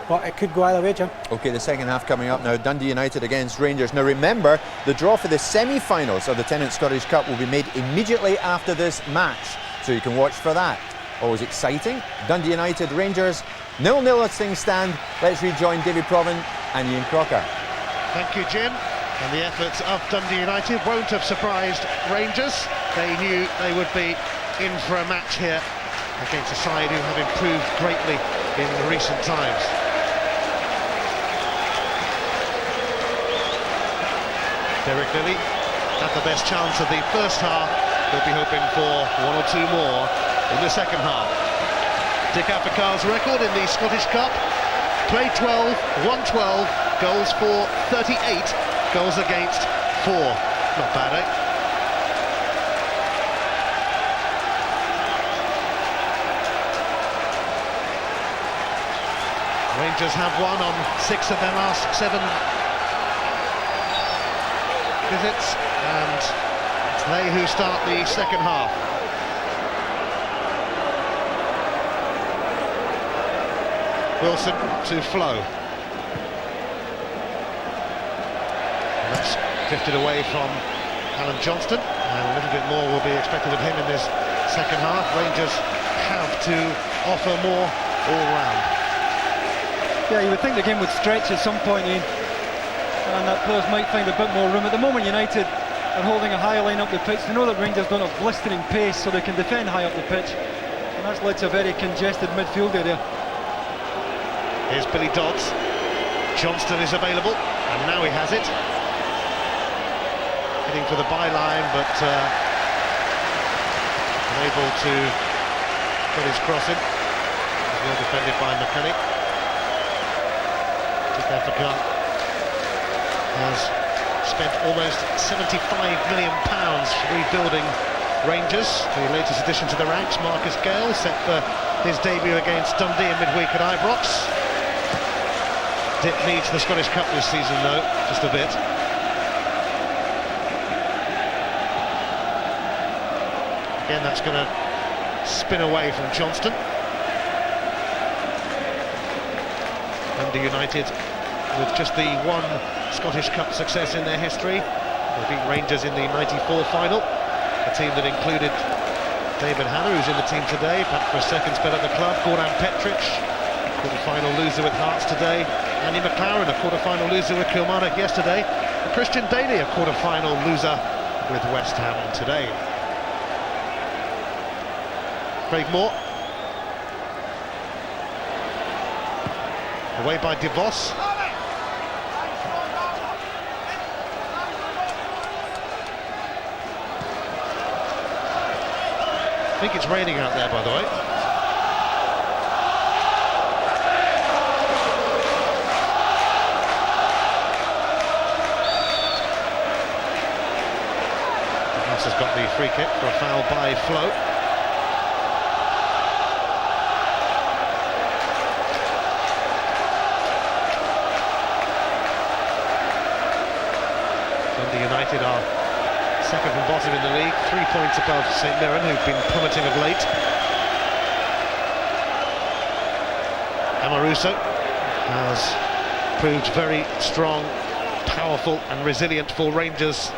But it could go either way, Jim. OK, the second half coming up now. Dundee United against Rangers. Now remember, the draw for the semi-finals of the Tennant Scottish Cup will be made immediately after this match, so you can watch for that. Always exciting. Dundee United, Rangers, 0-0 as things stand. Let's rejoin David Provan and Ian Crocker. Thank you, Jim. And the efforts of Dundee United won't have surprised Rangers. They knew they would be in for a match here against a side who have improved greatly in recent times. Derek Lilly had the best chance of the first half. They'll be hoping for 1 or 2 more in the second half. Dick Advocaat's record in the Scottish Cup: played 12, won 12, goals for 38, goals against 4. Not bad, eh? Rangers have won on 6 of their last 7 visits, and it's they who start the second half. Wilson to Flow. And that's drifted away from Alan Johnston, and a little bit more will be expected of him in this second half. Rangers have to offer more all round. Yeah, you would think the game would stretch at some point, Ian, and that players might find a bit more room. At the moment, United are holding a high line up the pitch. They know that Rangers don't have blistering pace, so they can defend high up the pitch, and that's led to a very congested midfield area. Here's Billy Dodds. Johnston is available, and now he has it. Heading for the byline, but unable to put his cross in. He's well defended by McCunney. Dick Advocaat has spent almost £75 million rebuilding Rangers. The latest addition to the ranks, Marcus Gale, set for his debut against Dundee in midweek at Ibrox. Dick needs the Scottish Cup this season though, just a bit. Again, that's going to spin away from Johnston. Dundee United with just the 1 Scottish Cup success in their history. They beat Rangers in the '94 final. a team that included David Hanna, who's in the team today, back for a second spell at the club. Goran Petric, quarter-final loser with Hearts today. Andy McLaren, a quarter-final loser with Kilmarnock yesterday. And Christian Daly, a quarter-final loser with West Ham today. Craig Moore. Away by DeVos. I think it's raining out there, by the way. DeVos has got the free kick for a foul by Flo. United are second from bottom in the league, 3 points above St Mirren, who've been plummeting of late. Amoruso has proved very strong, powerful and resilient for Rangers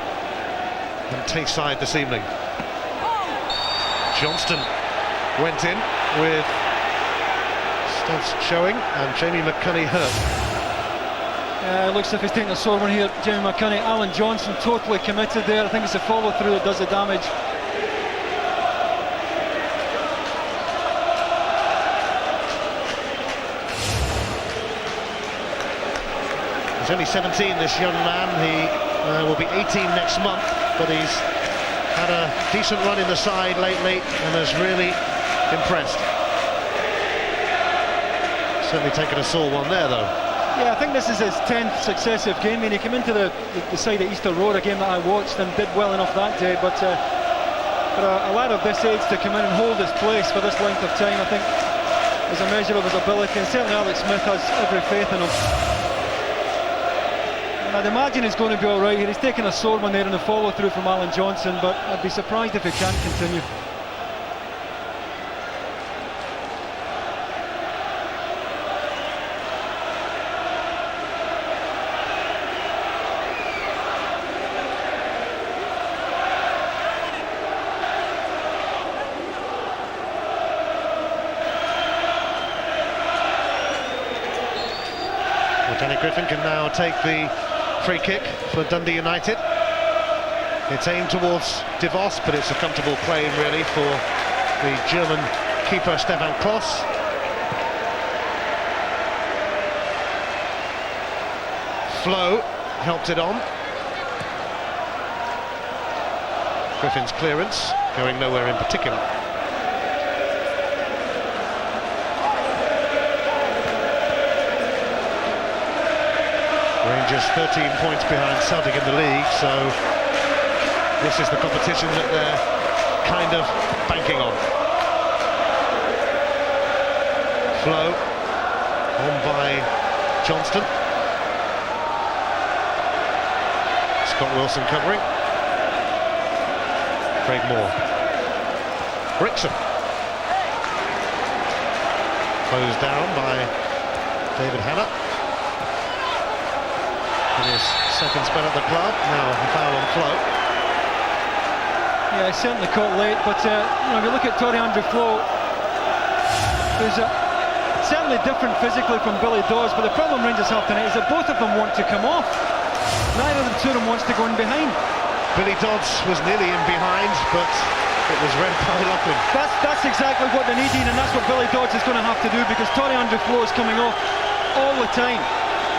and Tayside this evening. Johnston went in with studs showing and Jamie McCunney hurt. It looks as if he's taking a sore one here, Jamie McCunney. Alan Johnson totally committed there. I think it's the follow-through that does the damage. He's only 17, this young man. He will be 18 next month, but he's had a decent run in the side lately and has really impressed. Certainly taken a sore one there, though. Yeah, I think this is his 10th successive game. I mean, he came into the side at Easter Road, a game that I watched, and did well enough that day. But for a lad of this age to come in and hold his place for this length of time, I think is a measure of his ability. And certainly Alex Smith has every faith in him. And I'd imagine he's going to be all right here. He's taken a sore one there in the follow-through from Alan Johnson, but I'd be surprised if he can't continue. Danny Griffin can now take the free kick for Dundee United. It's aimed towards DeVos, but it's a comfortable claim really for the German keeper Stefan Kloss. Flo helped it on. Griffin's clearance going nowhere in particular. Rangers 13 points behind Celtic in the league, so this is the competition that they're kind of banking on. Flo on by Johnston. Scott Wilson covering. Craig Moore. Brixham. Closed down by David Hanna. In his second spell at the club, now a foul on Flo. Yeah, he's certainly caught late, but you know, if you look at Toriandro Flo, who's certainly different physically from Billy Dawes, but the problem Rangers have tonight is that both of them want to come off. Neither of the two of them wants to go in behind. Billy Dodds was nearly in behind, but it was read by Loughlin. That's exactly what they need, and that's what Billy Dodds is going to have to do, because Toriandro Flo is coming off all the time.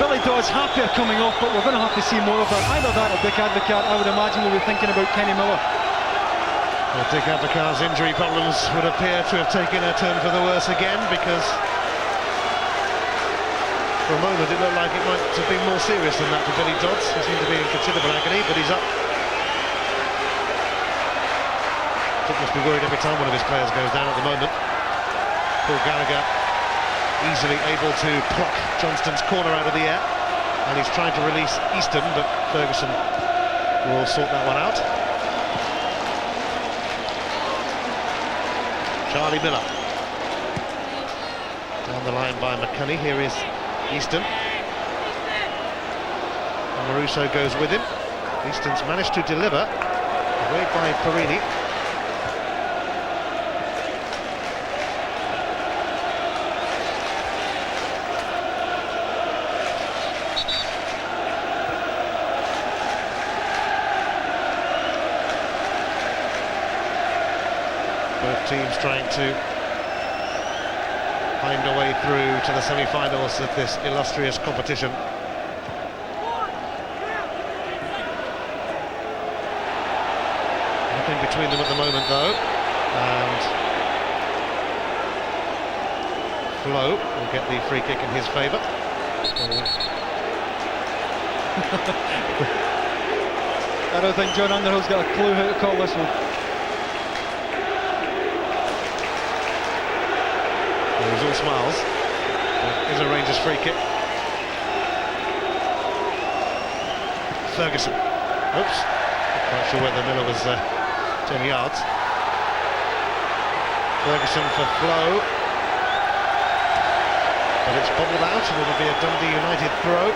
Billy Dawes happier coming off, but we're going to have to see more of that. Either that or Dick Advocaat, I would imagine we'll be thinking about Kenny Miller. Well, Dick Advocaat's injury problems would appear to have taken a turn for the worse again, because for a moment it looked like it might have been more serious than that for Billy Dodds. He seemed to be in considerable agony, but he's up. Dick must be worried every time one of his players goes down at the moment. Paul Gallagher easily able to pluck Johnston's corner out of the air, and he's trying to release Easton, but Ferguson will sort that one out. Charlie Miller down the line by McCunney. Here is Easton, and Maruso goes with him. Easton's managed to deliver, Away by Perini. Both teams trying to find a way through to the semi-finals of this illustrious competition. Nothing between them at the moment, though, and Flo will get the free kick in his favour. I don't think John Underhill's got a clue how to call this one. He's all smiles. Here's a Rangers free kick. Ferguson. Oops. Not quite sure whether Miller was 10 yards. Ferguson for Flo. But it's bobbled out and it'll be a Dundee United throw.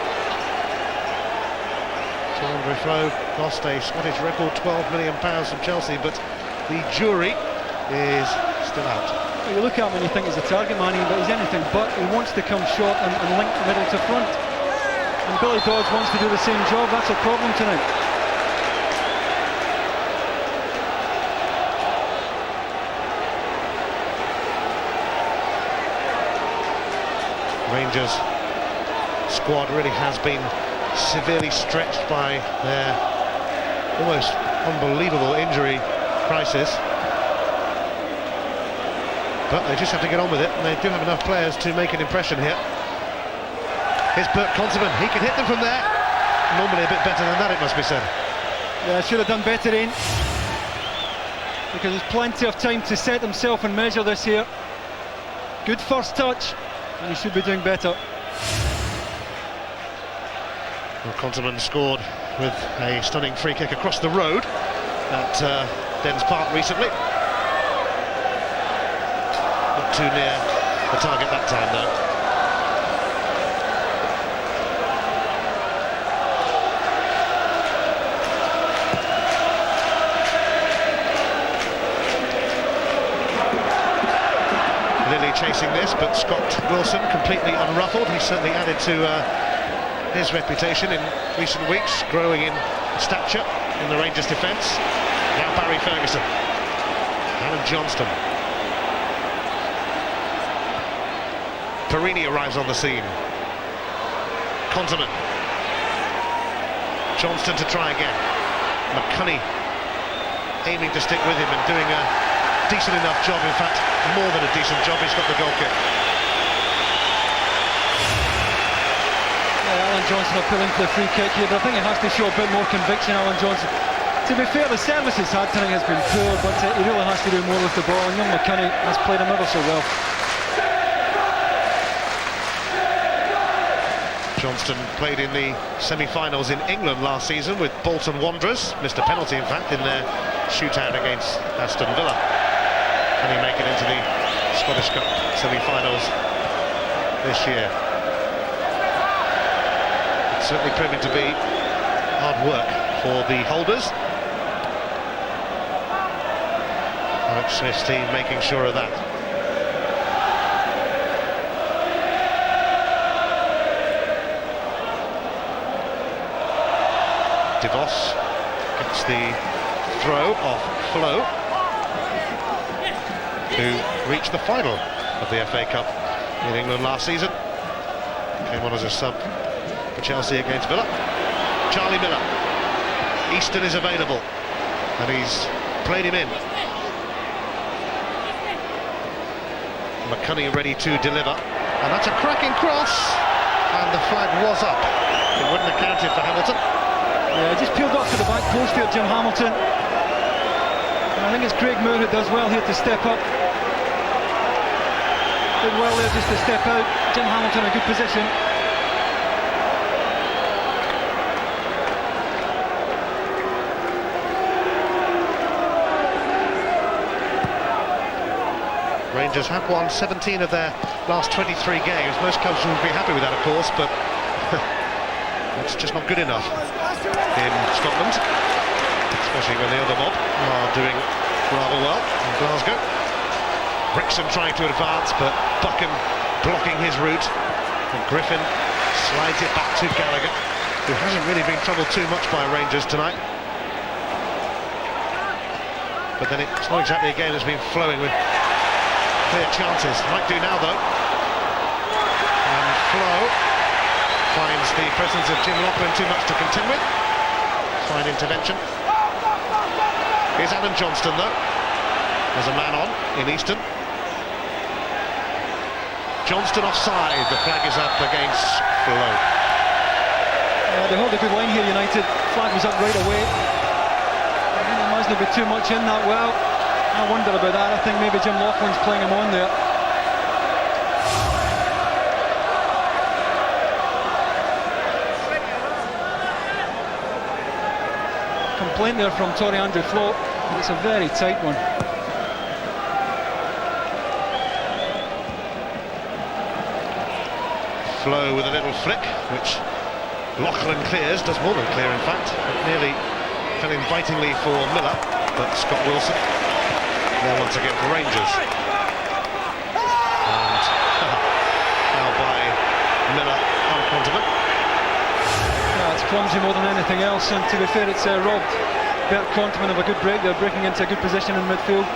Andre Flo lost a Scottish record £12 million from Chelsea, but the jury is still out. You look at him and you think he's a target man, but he's anything but. He wants to come short and link middle to front. And Billy Dodds wants to do the same job. That's a problem tonight. Rangers squad really has been severely stretched by their almost unbelievable injury crisis. But they just have to get on with it, and they do have enough players to make an impression here. Here's Bert Conserman, he can hit them from there. Normally a bit better than that, it must be said. Yeah, should have done better, Ian. Because there's plenty of time to set himself and measure this here. Good first touch, and he should be doing better. Well, Conserman scored with a stunning free kick across the road at Dens Park recently. Not too near the target that time, though. Lilly chasing this, but Scott Wilson completely unruffled. He certainly added to his reputation in recent weeks, growing in stature in the Rangers defence. Now Barry Ferguson, Alan Johnston. Perini arrives on the scene. Conserman. Johnston to try again. McCunney aiming to stick with him and doing a decent enough job, in fact more than a decent job. He's got the goal kick. Alan Johnson appealing for the free kick here, but I think it has to show a bit more conviction, Alan Johnson. To be fair, the service he's had tonight has been poor, but he really has to do more with the ball, and young McCunney has played him ever so well. Johnston played in the semi-finals in England last season with Bolton Wanderers, missed a penalty in fact in their shootout against Aston Villa. Can he make it into the Scottish Cup semi-finals this year? It's certainly proving to be hard work for the holders. Alex Smith's team making sure of that. DeVos gets the throw off Flo, who reached the final of the FA Cup in England last season. Came on as a sub for Chelsea against Villa. Charlie Miller. Easton is available, and he's played him in. McCunney ready to deliver, and that's a cracking cross, and the flag was up. It wouldn't have counted for Hamilton. Yeah, just peeled up to the back post here, Jim Hamilton. And I think it's Craig Moore who does well here to step up. Did well there just to step out. Jim Hamilton in a good position. Rangers have won 17 of their last 23 games. Most clubs would be happy with that, of course, but it's just not good enough in Scotland. especially when the other mob are doing rather well in Glasgow. Brixham trying to advance, but Buchan blocking his route. And Griffin slides it back to Gallagher, who hasn't really been troubled too much by Rangers tonight. But then it's not exactly a game that's been flowing with clear chances. Might do now, though. And Flo finds the presence of Jim Loughlin too much to contend with. Fine intervention. Here's Alan Johnston, though. There's a man on in Easton. Johnston offside. The flag is up against Flo. They hold a good line here, United. Flag was up right away. There mustn't be too much in that. Well, I wonder about that. I think maybe Jim Loughlin's playing him on there. Complaint there from Torrey Andrew Flo. It's a very tight one. Flo with a little flick, which Loughlin clears, does more than clear in fact. It nearly fell invitingly for Miller, but Scott Wilson there once again for Rangers. And now by Miller on Quantiman. Yeah, it's clumsy more than anything else, and to be fair, it's robbed Bert Quantiman of a good break. They're breaking into a good position in midfield.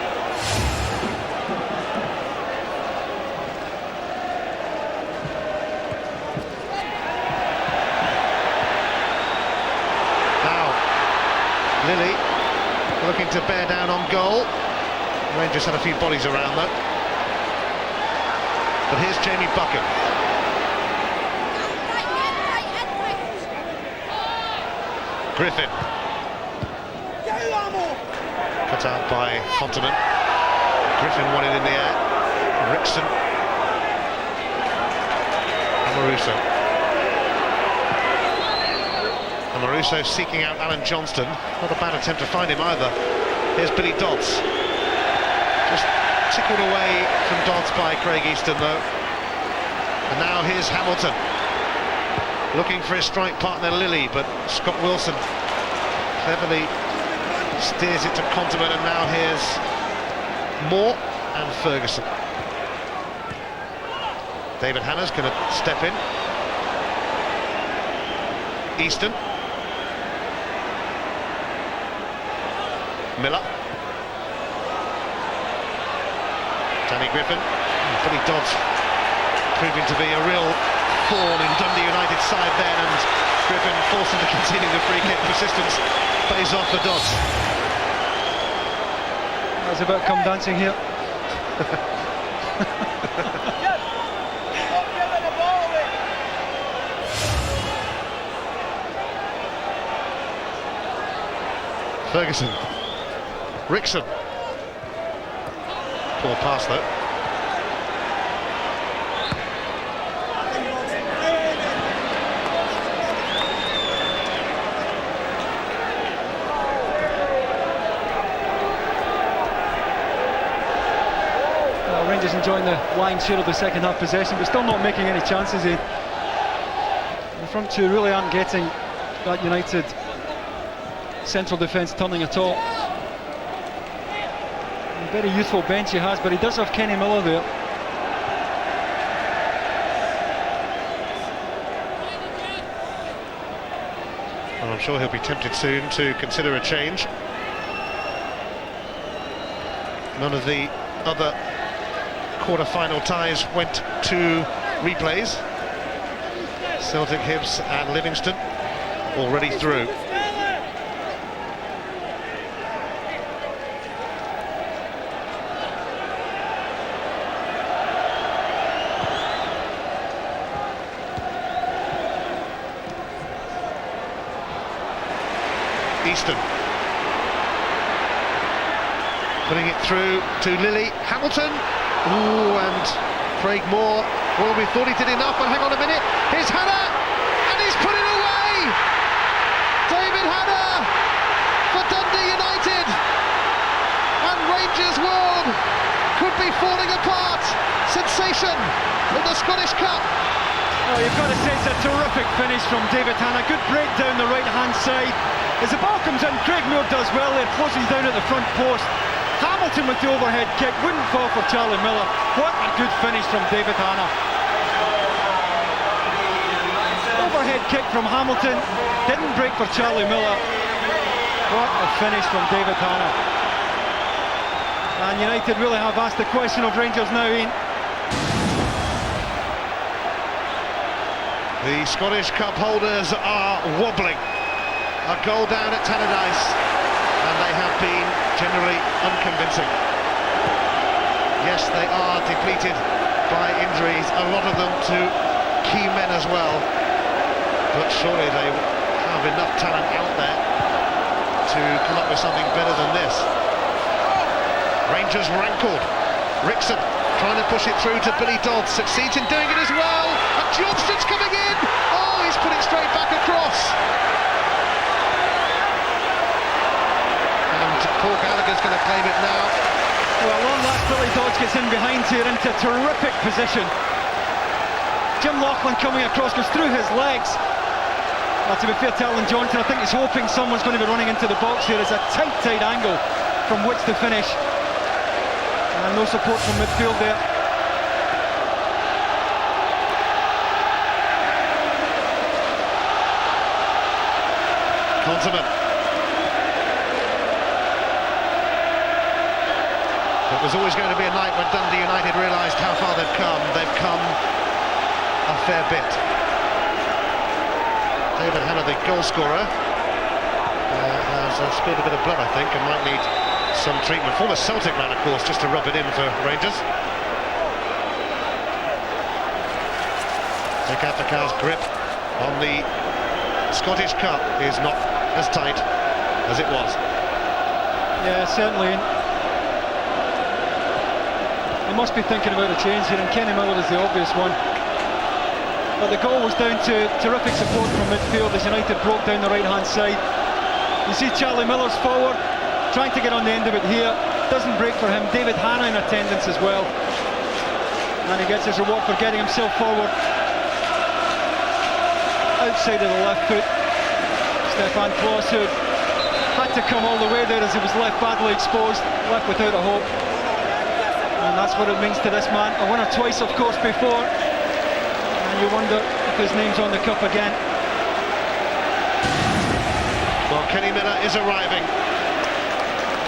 Lilly looking to bear down on goal. Rangers had a few bodies around though. But here's Jamie Buchan. Griffin. Cut out by Honterman. Griffin won it in the air. Rickson. Amoruso. Amoruso seeking out Alan Johnston. Not a bad attempt to find him either. Here's Billy Dodds. Just tickled away from Dodds by Craig Easton though. And now here's Hamilton. Looking for his strike partner Lilly, but Scott Wilson cleverly steers it to Conterman, and now here's Moore and Ferguson. David Hanna's going to step in. Easton. Miller. Danny Griffin. Billy Dodds proving to be a real thorn in Dundee United's side then, and Griffin forced him to continue the free kick. Persistence pays off for Dodds. That's about come dancing here. Ferguson. Rickson. Poor pass though. Rangers enjoying the lion's share of the second half possession, but still not making any chances. The front two really aren't getting that United central defence turning at all. A very youthful bench he has, but he does have Kenny Miller there. Well, I'm sure he'll be tempted soon to consider a change. None of the other quarter-final ties went to replays. Celtic, Hibs and Livingston already through. Easton putting it through to Lilly. Hamilton. Ooh, and Craig Moore. Well, we thought he did enough, but hang on a minute. Here's Hanna, and he's put it away. David Hanna for Dundee United, and Rangers world could be falling apart. Sensation in the Scottish Cup. Oh, you've got to say it's a terrific finish from David Hanna. Good break down the right-hand side. As the ball comes in, Craig Moore does well there, closing down at the front post. Hamilton with the overhead kick, wouldn't fall for Charlie Miller. What a good finish from David Hanna. Overhead kick from Hamilton, didn't break for Charlie Miller. What a finish from David Hanna. And United really have asked the question of Rangers now, Ian. The Scottish Cup holders are wobbling. A goal down at Tannadice, and they have been generally unconvincing. Yes, they are depleted by injuries, a lot of them to key men as well, but surely they have enough talent out there to come up with something better than this. Rangers rankled. Rickson trying to push it through to Billy Dodds, succeeds in doing it as well, and Johnston's coming in. Oh, he's put it straight back across. Paul Gallagher's going to claim it now. Well, long last Billy Dodds gets in behind here into a terrific position. Jim Laughlin coming across, goes through his legs. Well, to be fair to Alan Johnston, I think he's hoping someone's going to be running into the box here. It's a tight angle from which to finish. And no support from midfield there. Conserman. It was always going to be a night when Dundee United realised how far they've come. They've come a fair bit. David Hanna, the goal scorer, has spilled a bit of blood, I think, and might need some treatment. Former Celtic man, of course, just to rub it in for Rangers. Nick Advocaat's grip on the Scottish Cup is not as tight as it was. Yeah, certainly. He must be thinking about a change here, and Kenny Miller is the obvious one. But the goal was down to terrific support from midfield as United broke down the right-hand side. You see Charlie Miller's forward, trying to get on the end of it here. Doesn't break for him. David Hanna in attendance as well. And he gets his reward for getting himself forward. Outside of the left foot. Stefan Klos, who had to come all the way there as he was left badly exposed, left without a hope. And that's what it means to this man. A winner twice, of course, before. And you wonder if his name's on the cup again. Well, Kenny Miller is arriving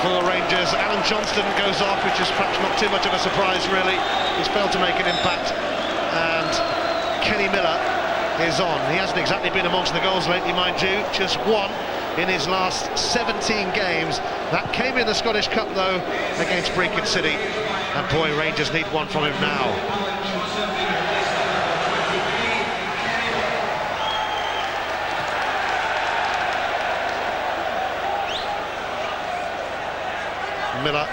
for Rangers. Alan Johnston goes off, which is perhaps not too much of a surprise, really. He's failed to make an impact. And Kenny Miller is on. He hasn't exactly been amongst the goals lately, mind you. Just one in his last 17 games. That came in the Scottish Cup, though, against Brecon City. And boy, Rangers need one from him now. Miller,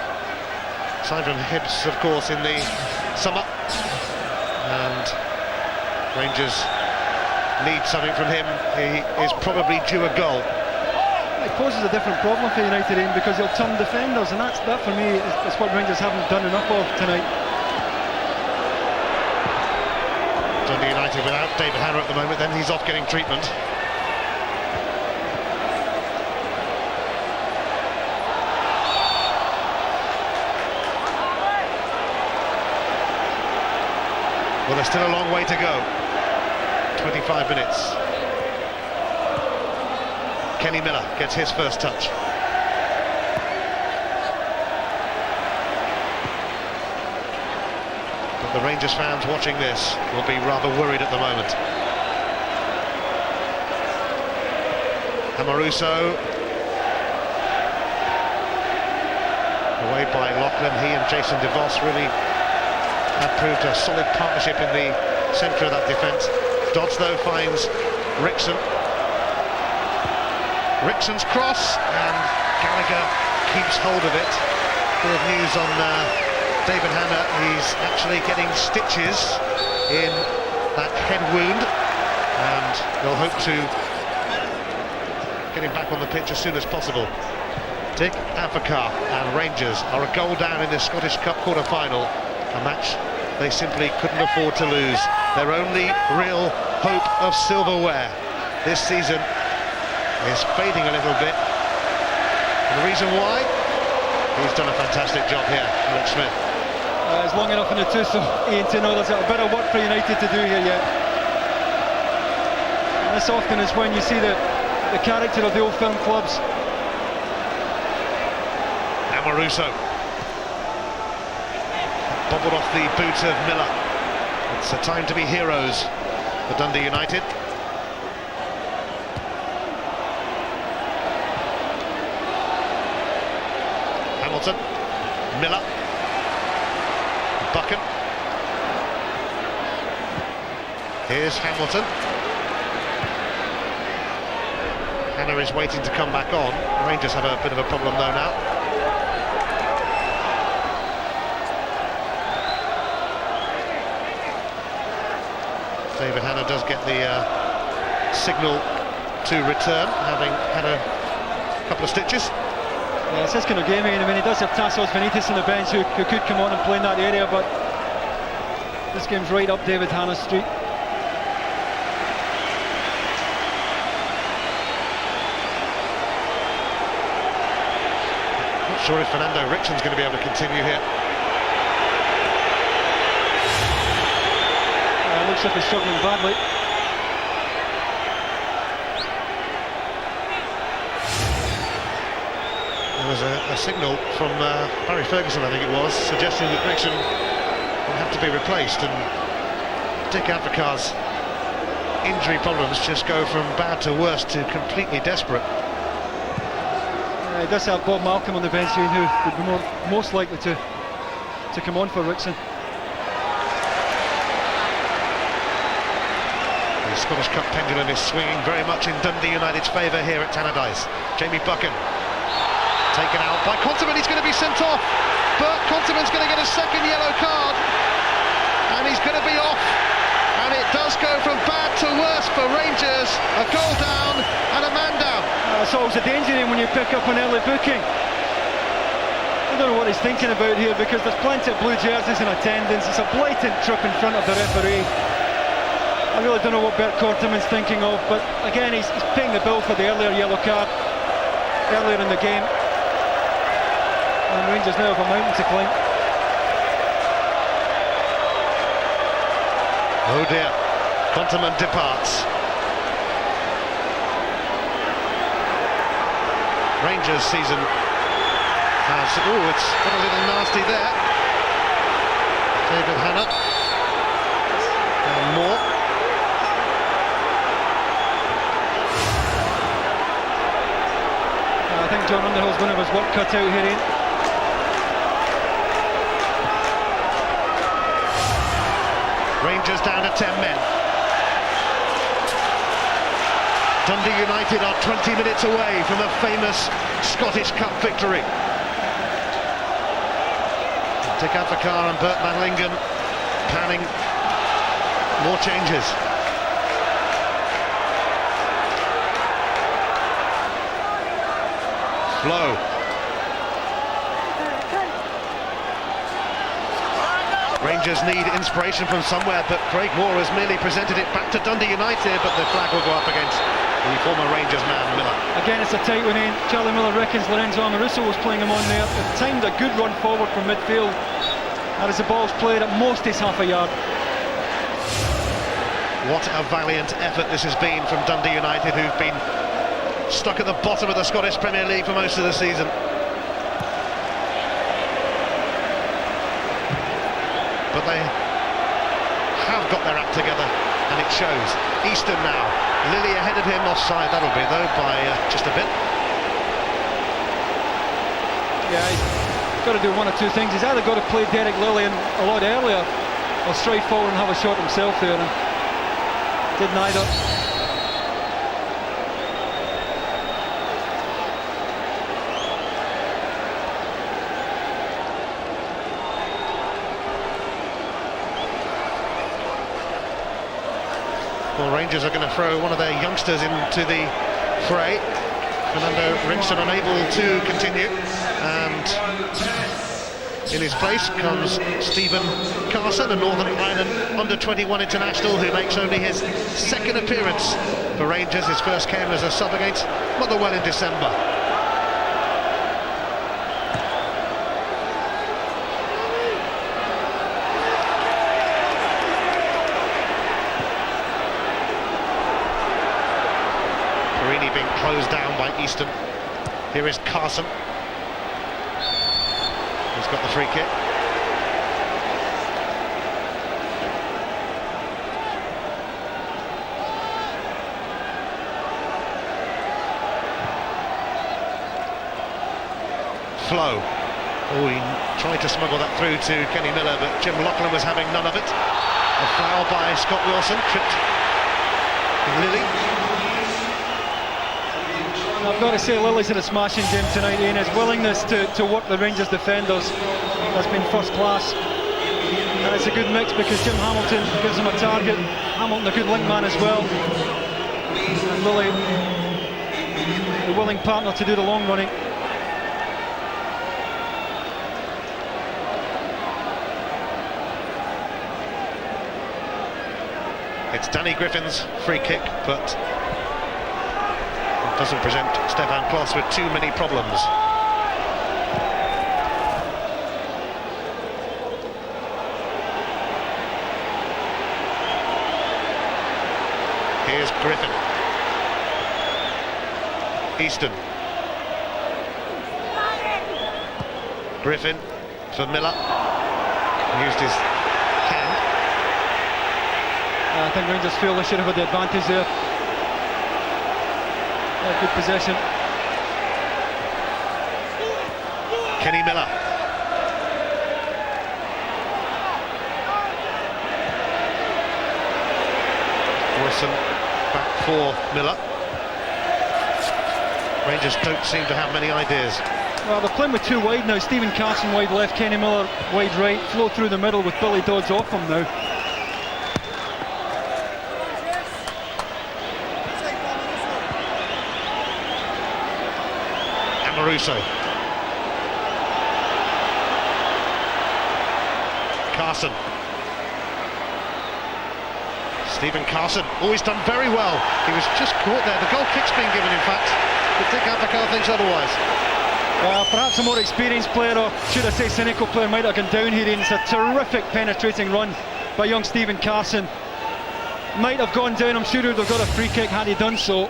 signed from Hibs, of course, in the summer. And Rangers need something from him. He is probably due a goal. It poses a different problem for United, Ian, because he'll turn defenders, and that for me is what Rangers haven't done enough of tonight. Dundee United without David Hanna at the moment, then he's off getting treatment. Well, there's still a long way to go. 25 minutes. Kenny Miller gets his first touch. But the Rangers fans watching this will be rather worried at the moment. Amaruso. Away by Laughlin. He and Jason DeVos really have proved a solid partnership in the centre of that defence. Dodds, though, finds Rickson. Rickson's cross, and Gallagher keeps hold of it. Bit of news on David Hanna. He's actually getting stitches in that head wound, and they'll hope to get him back on the pitch as soon as possible. Dick Advocaat and Rangers are a goal down in the Scottish Cup quarter-final, a match they simply couldn't afford to lose. Their only real hope of silverware this season is fading a little bit. And the reason why? He's done a fantastic job here, Alex Smith. It's long enough in the tooth, so Ian, to know there's a bit of work for United to do here yet. And this often is when you see the character of the old firm clubs. Amoruso. Bobbled off the boot of Miller. It's a time to be heroes for Dundee United. Hamilton. Miller. Buchan. Here's Hamilton. Hannah is waiting to come back on. The Rangers have a bit of a problem though now. David Hannah does get the signal to return, having had a couple of stitches. Yeah, it's this kind of game, I mean, he does have Tassos Benitez on the bench who could come on and play in that area, but this game's right up David Hannah's street. Not sure if Fernando Rickson's going to be able to continue here. Looks like he's struggling badly. There was a signal from Barry Ferguson, I think it was, suggesting that Rickson will have to be replaced, and Dick Advocaat's injury problems just go from bad to worse to completely desperate. He does have Bob Malcolm on the bench, who would be most likely to come on for Rickson. The Scottish Cup pendulum is swinging very much in Dundee United's favour here at Tannadice. Jamie Buchan taken out by Conterman. He's going to be sent off. Bert Conterman's going to get a second yellow card, and he's going to be off. And it does go from bad to worse for Rangers. A goal down and a man down. That's always a danger in when you pick up an early booking. I don't know what he's thinking about here, because there's plenty of blue jerseys in attendance. It's a blatant trip in front of the referee. I really don't know what Bert Conterman's thinking of, but again, he's paying the bill for the earlier yellow card earlier in the game. And Rangers now have a mountain to climb. Oh dear, Conterman departs. Rangers season has, it's got a little nasty there. David Hannah. And more. I think John Underhill's going to have his work cut out here, Ian. Rangers down to 10 men. Dundee United are 20 minutes away from a famous Scottish Cup victory. Dick Advocaat and Bert Madlingen planning more changes. Flow. Rangers need inspiration from somewhere, but Craig Moore has merely presented it back to Dundee United, but the flag will go up against the former Rangers man, Miller. Again, it's a tight one, Ian. Charlie Miller reckons Lorenzo Amoruso was playing him on there. It timed a good run forward from midfield, and as the ball's played, at most he's half a yard. What a valiant effort this has been from Dundee United, who've been stuck at the bottom of the Scottish Premier League for most of the season. But they have got their act together, and it shows. Easton now, Lilly ahead of him, offside, that'll be though, by just a bit. Yeah, he's got to do one or two things. He's either got to play Derek Lilly a lot earlier, or straight forward and have a shot himself there, and did neither. Well, Rangers are going to throw one of their youngsters into the fray. Fernando Rickson unable to continue, and In his place comes Stephen Carson, a Northern Ireland under-21 international who makes only his second appearance for Rangers. His first came as a sub against Motherwell in December. Being closed down by Easton. Here is Carson. He's got the free kick. Flow. Oh, he tried to smuggle that through to Kenny Miller, but Jim Loughlin was having none of it. A foul by Scott Wilson, tripped Lilly. I've got to say, Lily's had a smashing game tonight, Ian. His willingness to work the Rangers defenders has been first class. And it's a good mix because Jim Hamilton gives him a target. Hamilton a good link man as well. And Lily, the willing partner to do the long running. It's Danny Griffin's free kick, but doesn't present Stefan Klos with too many problems. Here's Griffin. Easton. Griffin for Miller. Used his hand. I think Rangers feel they should have had the advantage there. Good possession. Kenny Miller. Wilson back for Miller. Rangers don't seem to have many ideas. Well, they're playing with two wide now. Stephen Carson wide left, Kenny Miller wide right. Flow through the middle with Billy Dodds off him now. Russo. Carson. Stephen Carson, always done very well. He was just caught there. The goal kick's been given, in fact. But Dick Advocaat thinks otherwise. Perhaps a more experienced player, or should I say cynical player, might have gone down here. It's a terrific penetrating run by young Stephen Carson. Might have gone down. I'm sure he would have got a free kick had he done so.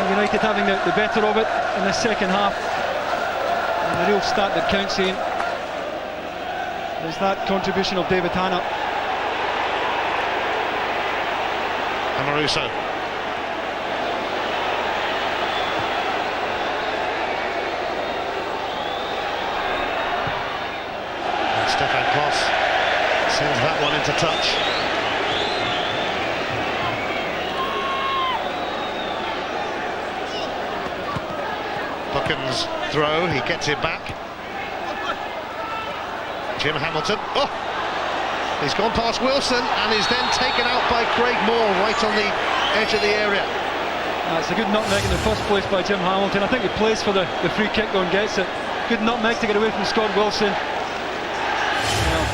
United having the better of it in the second half. And the real stat that counts in is that contribution of David Hannah. Amaruso. And Stefan Klos sends that one into touch. Buchan's throw, he gets it back. Jim Hamilton, oh! He's gone past Wilson and is then taken out by Craig Moore right on the edge of the area. It's a good nutmeg in the first place by Jim Hamilton. I think he plays for the free kick though and gets it. Good nutmeg to get away from Scott Wilson. Well,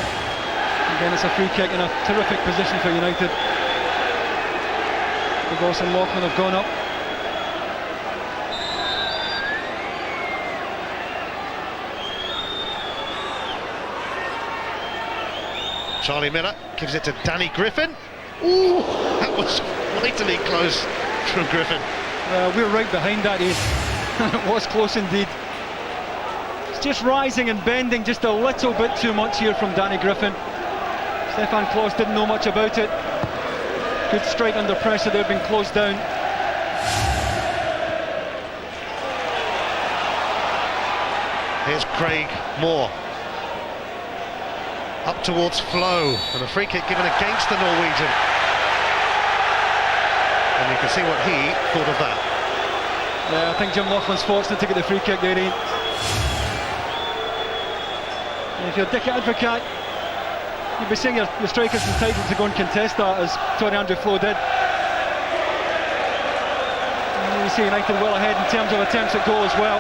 again, it's a free kick in a terrific position for United. The Boss and Loughlin have gone up. Charlie Miller gives it to Danny Griffin. Ooh, that was mightily close from Griffin. We're right behind that, Ian. It was close indeed. It's just rising and bending just a little bit too much here from Danny Griffin. Stefan Klos didn't know much about it. Good strike under pressure there, been closed down. Here's Craig Moore. Up towards Flo, and a free kick given against the Norwegian. And you can see what he thought of that. Yeah, I think Jim Loughlin's fortunate to get the free kick there, Ian. And if you're Dick Advocaat, you'd be saying your striker's entitled to go and contest that, as Tony Andrew Flo did. And he's Dundee United well ahead in terms of attempts at goal as well.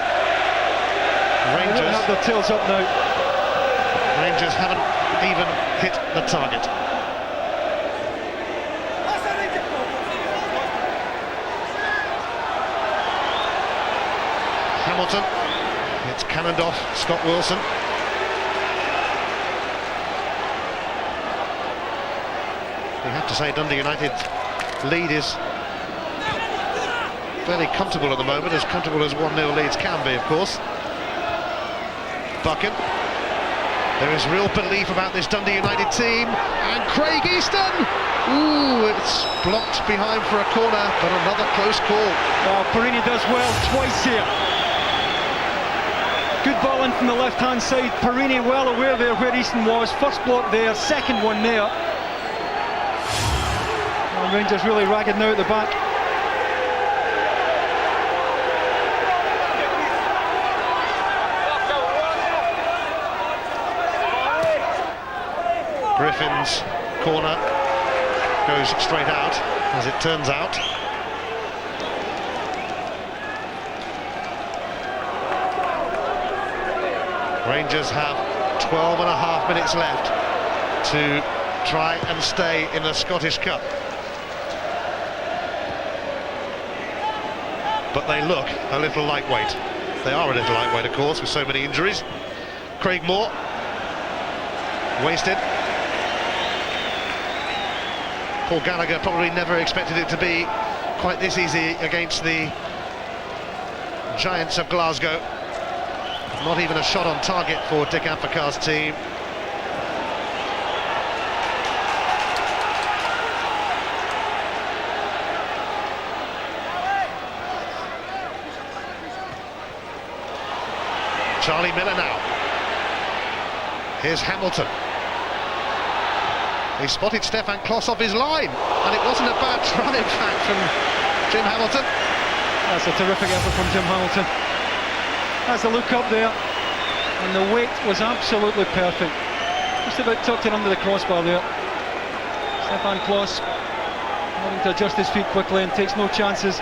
Rangers They have their tails up now. Rangers haven't even hit the target. Hamilton, it's cannoned off Scott Wilson. You have to say Dundee United's lead is fairly comfortable at the moment, as comfortable as 1-0 leads can be, of course. Buchan. There is real belief about this Dundee United team, and Craig Easton! Ooh, it's blocked behind for a corner, but another close call. Well, Perini does well twice here. Good ball in from the left-hand side. Perini well aware there where Easton was. First block there, second one there. Well, Rangers really ragged now at the back. Griffin's corner goes straight out, as it turns out. Rangers have 12.5 minutes left to try and stay in the Scottish Cup. But they look a little lightweight. They are a little lightweight, of course, with so many injuries. Craig Moore, wasted. Paul Gallagher probably never expected it to be quite this easy against the Giants of Glasgow. Not even a shot on target for Dick Advocaat's team. Charlie Miller now. Here's Hamilton. He spotted Stefan Kloss off his line, and it wasn't a bad run, in fact, from Jim Hamilton. That's a terrific effort from Jim Hamilton. That's a look up there, and the weight was absolutely perfect. Just about tucked it under the crossbar there. Stefan Kloss having to adjust his feet quickly and takes no chances.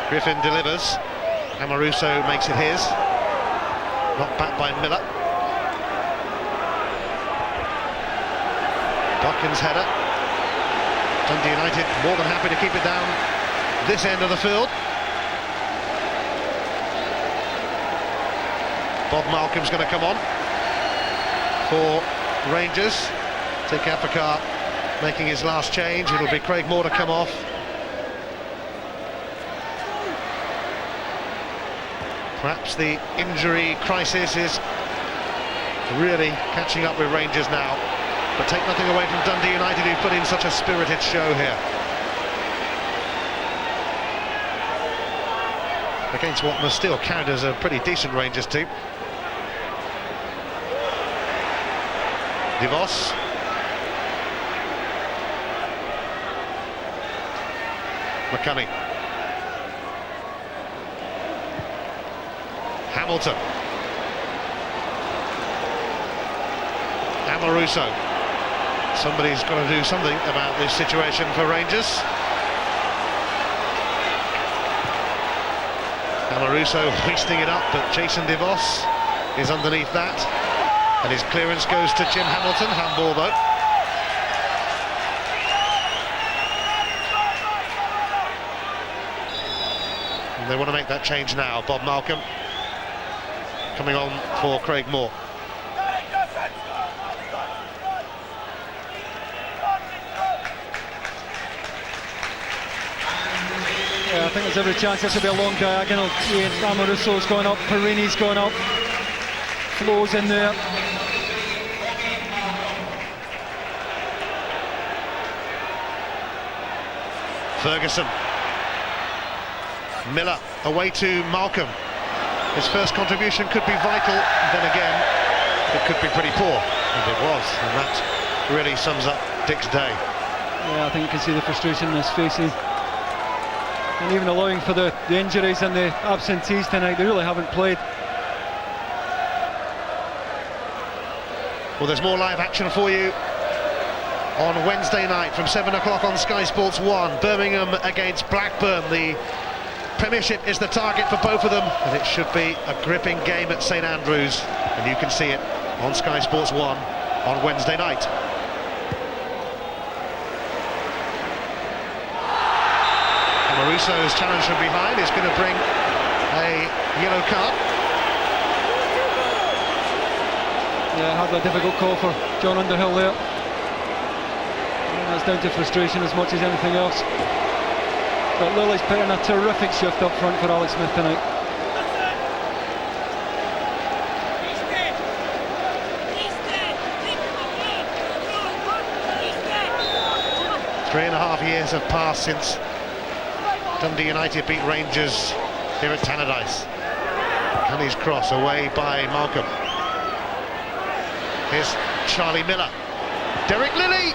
Griffin delivers. Amoruso makes it his. Knocked back by Miller. Buchan's header. Dundee United more than happy to keep it down this end of the field. Bob Malcolm's going to come on for Rangers. Dick Advocaat making his last change. It'll be Craig Moore to come off. Perhaps the injury crisis is really catching up with Rangers now. But take nothing away from Dundee United, who put in such a spirited show here. Against what must still count as a pretty decent Rangers team. DeVos. McCunney. Hamilton. Amoruso. Somebody's got to do something about this situation for Rangers. Amoruso hoisting it up, but Jason DeVos is underneath that. And his clearance goes to Jim Hamilton. Handball though. And they want to make that change now. Bob Malcolm coming on for Craig Moore. Yeah, I think there's every chance this will be a long diagonal. Amoruso's going up, Perini's going up, Flo's in there. Ferguson. Miller away to Malcolm. His first contribution could be vital, then again it could be pretty poor, and it was, and that really sums up Dick's day. Yeah, I think you can see the frustration in his face. He And even allowing for the injuries and the absentees tonight, they really haven't played. Well, there's more live action for you on Wednesday night from 7 o'clock on Sky Sports 1. Birmingham against Blackburn. The Premiership is the target for both of them, and it should be a gripping game at St Andrews, and you can see it on Sky Sports 1 on Wednesday night. Amoruso's challenge from behind is going to bring a yellow card. Yeah, hardly a difficult call for John Underhill there. And that's down to frustration as much as anything else. But Lily's put in a terrific shift up front for Alex Smith tonight. Three and a half years have passed since Dundee United beat Rangers here at Tannadice. Cunny's cross away by Malcolm. Here's Charlie Miller. Derek Lilly!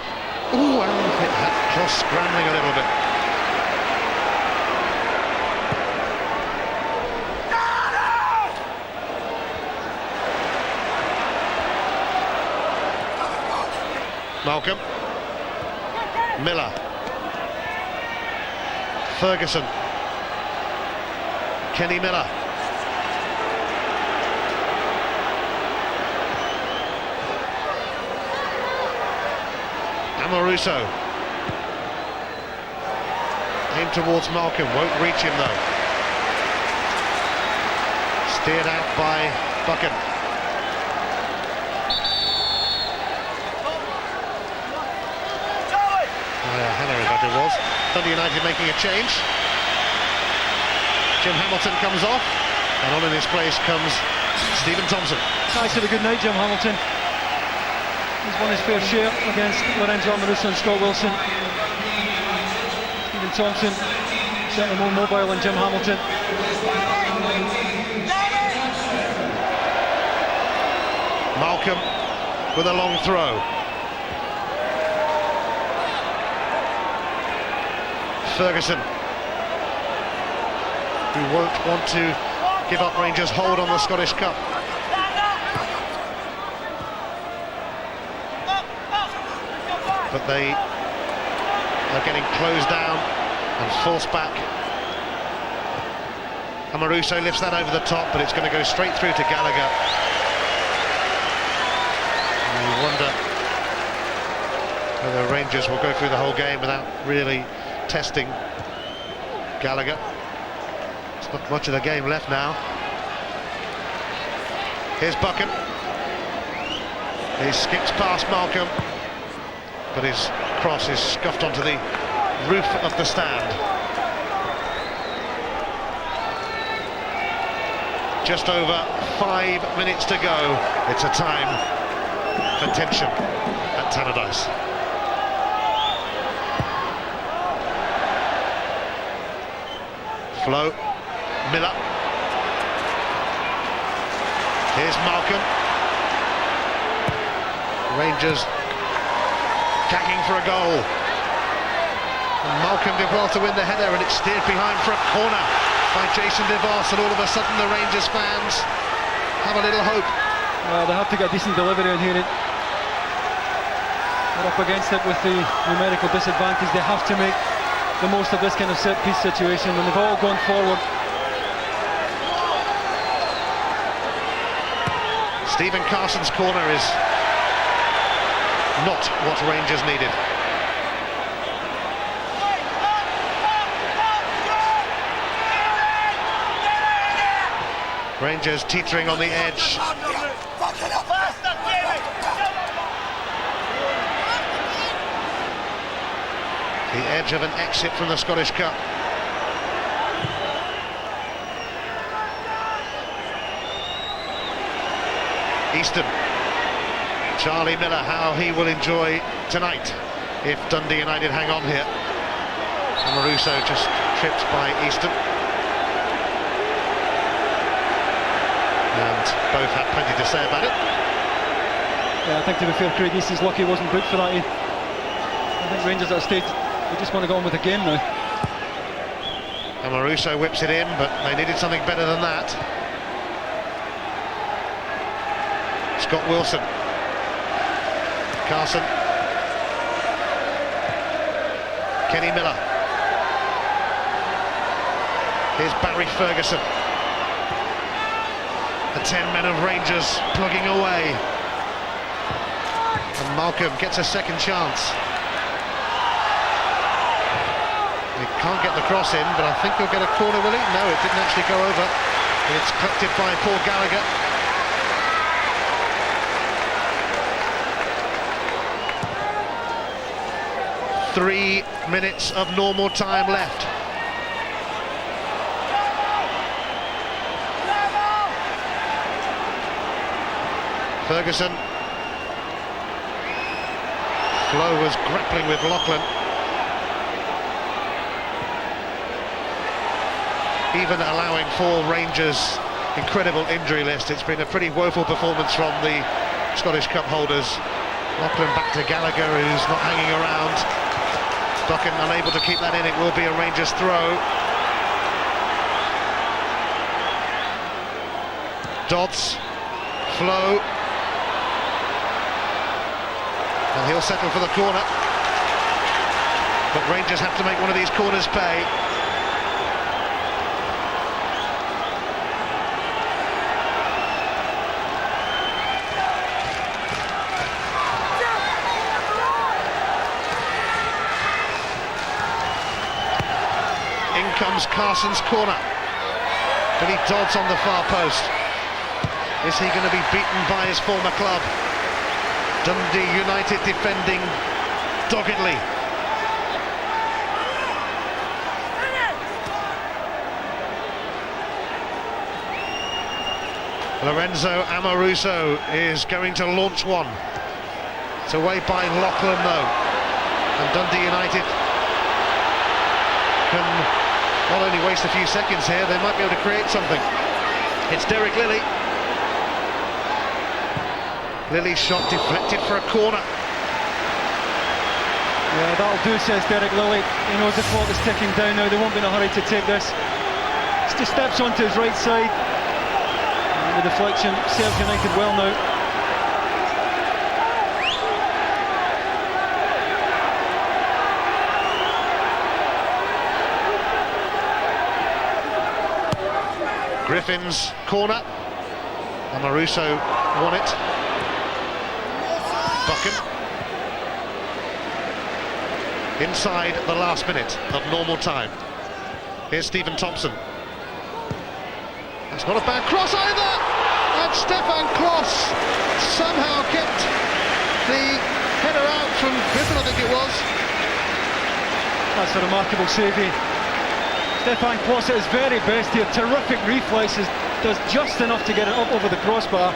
Ooh, Aaron hit that cross scrambling a little bit. Malcolm. Miller. Ferguson. Kenny Miller. Amoruso. Aimed towards Malcolm, won't reach him though. Steered out by Buchan. Henry, that it was. Dundee United making a change. Jim Hamilton comes off, and on in his place comes Stephen Thompson. Nice to have a good night, Jim Hamilton. He's won his fair share against Lorenzo Amoruso and Scott Wilson. Stephen Thompson, certainly more mobile than Jim Hamilton. Malcolm with a long throw. Ferguson, who won't want to give up Rangers' hold on the Scottish Cup. But they are getting closed down and forced back. Amoruso lifts that over the top, but it's going to go straight through to Gallagher. And you wonder whether Rangers will go through the whole game without really testing Gallagher. There's not much of the game left now. Here's Buchan. He skips past Malcolm, but his cross is scuffed onto the roof of the stand. Just over 5 minutes to go. It's a time for tension at Tannadice. Flo, Miller. Here's Malcolm. Rangers gagging for a goal. And Malcolm did well to win the header, and it's steered behind for a corner by Jason DeVos, and all of a sudden the Rangers fans have a little hope. Well, they have to get a decent delivery on here. They're up against it with the numerical disadvantage. They have to make the most of this kind of set-piece situation, and they've all gone forward. Stephen Carson's corner is not what Rangers needed. Rangers teetering on the edge. The edge of an exit from the Scottish Cup. Easton. Charlie Miller, how he will enjoy tonight if Dundee United hang on here. Amoruso just tripped by Easton. And both had plenty to say about it. Yeah, I think to be fair, Craig Easton's lucky he wasn't booked for that. I think Rangers at a stage, they just want to go on with the game now. Amoruso whips it in, but they needed something better than that. Scott Wilson. Carson. Kenny Miller. Here's Barry Ferguson. The 10 men of Rangers plugging away. And Malcolm gets a second chance. He can't get the cross in, but I think he'll get a corner, will he? No, it didn't actually go over. It's collected by Paul Gallagher. Three minutes of normal time left. Ferguson. Flo was grappling with Loughlin. Even allowing for Rangers' incredible injury list, it's been a pretty woeful performance from the Scottish Cup holders. Loughlin back to Gallagher, who's not hanging around. Buchan unable to keep that in, it will be a Rangers throw. Dodds, Flo, and he'll settle for the corner. But Rangers have to make one of these corners pay. Comes Carson's corner. Billy Dodds on the far post. Is he going to be beaten by his former club? Dundee United defending doggedly. Lorenzo Amoruso is going to launch one. It's away by Loughlin though. And Dundee United can not only waste a few seconds here, they might be able to create something. It's Derek Lilly. Lilly's shot deflected for a corner. Yeah, that'll do, says Derek Lilly. He knows the clock is ticking down now. They won't be in a hurry to take this. He steps onto his right side. And the deflection serves United well now. Griffin's corner. Amoruso won it. Buchan. Inside the last minute of normal time. Here's Stephen Thompson. That's not a bad cross either! And Stefan Kloss somehow kept the header out from Griffin, I think it was. That's a remarkable save. Stefan Kloss at his very best here, terrific reflexes, does just enough to get it up over the crossbar.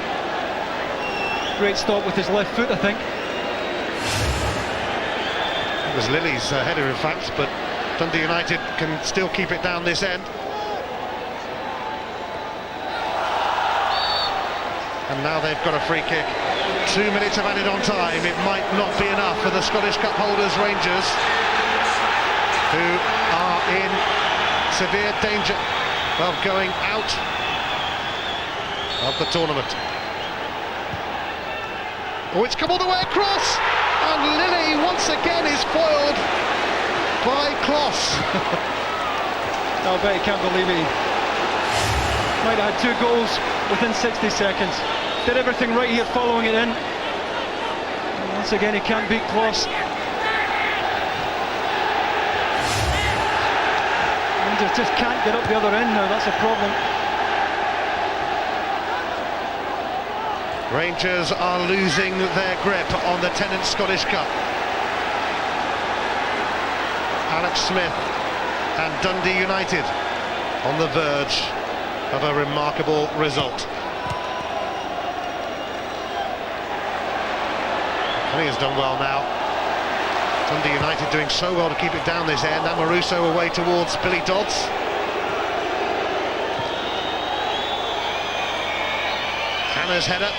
Great stop with his left foot, I think. It was Lilly's header in fact, but Dundee United can still keep it down this end. And now they've got a free kick. 2 minutes have added on time. It might not be enough for the Scottish Cup holders Rangers, who are in severe danger of going out of the tournament. Oh, it's come all the way across, and Lilly once again is foiled by Kloss. I bet he can't believe it. Might have had 2 goals within 60 seconds. Did everything right here following it in. And once again he can't beat Kloss. Just can't get up the other end now, that's a problem. Rangers are losing their grip on the Tennent Scottish Cup. Alex Smith and Dundee United on the verge of a remarkable result. I think he's done well now. Dundee United doing so well to keep it down this end. Amoruso away towards Billy Dodds. Hannah's header.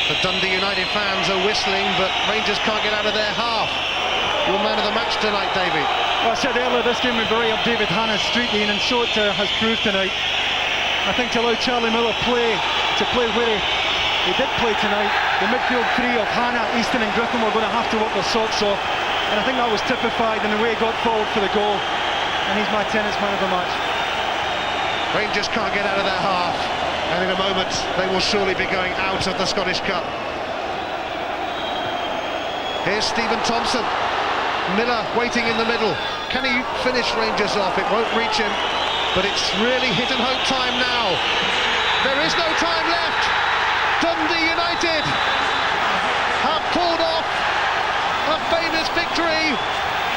The Dundee United fans are whistling, but Rangers can't get out of their half. your man of the match tonight, Davey. Well, I said earlier this game would be right up David Hanna's street, Ian, and so it has proved tonight. I think to allow Charlie Miller to play where he did play tonight, the midfield three of Hanna, Easton and Griffin were going to have to work their socks off, and I think that was typified in the way he got forward for the goal, and he's my tennis man of the match. Rangers can't get out of their half, and in a moment they will surely be going out of the Scottish Cup. Here's Stephen Thompson. Miller waiting in the middle. Can he finish Rangers off? It won't reach him, but it's really hit and hope time now. There is no time left. Dundee United have pulled off a famous victory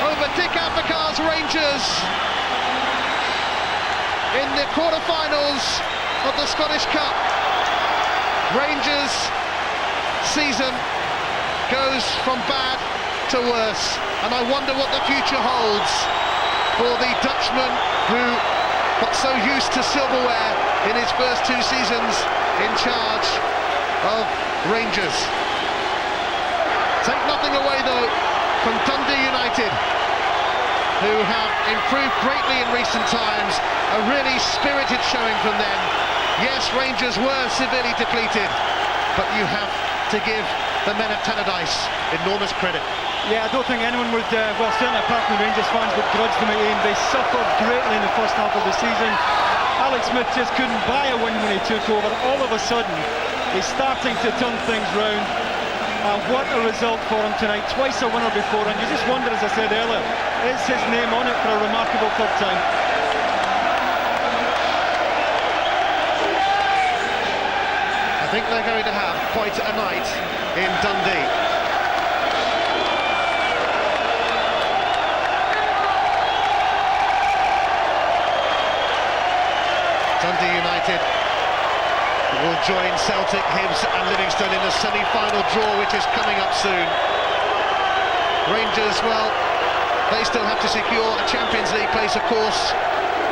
over Dick Advocaat's Rangers in the quarter-finals of the Scottish Cup. Rangers' season goes from bad to worse, and I wonder what the future holds for the Dutchman who got so used to silverware in his first 2 seasons in charge of Rangers. Take nothing away though from Dundee United, who have improved greatly in recent times. A really spirited showing from them. Yes, Rangers were severely depleted, but you have to give the men of Tannadice enormous credit. Yeah, I don't think anyone would, well, certainly apart from Rangers fans, would grudge them at Ian. They suffered greatly in the first half of the season. Alex Smith just couldn't buy a win when he took over. All of a sudden, he's starting to turn things round. And what a result for him tonight. Twice a winner before, and you just wonder, as I said earlier, is his name on it for a remarkable third time? I think they're going to have quite a night in Dundee. Dundee United will join Celtic, Hibs and Livingston in the semi-final draw, which is coming up soon. Rangers, well, they still have to secure a Champions League place, of course,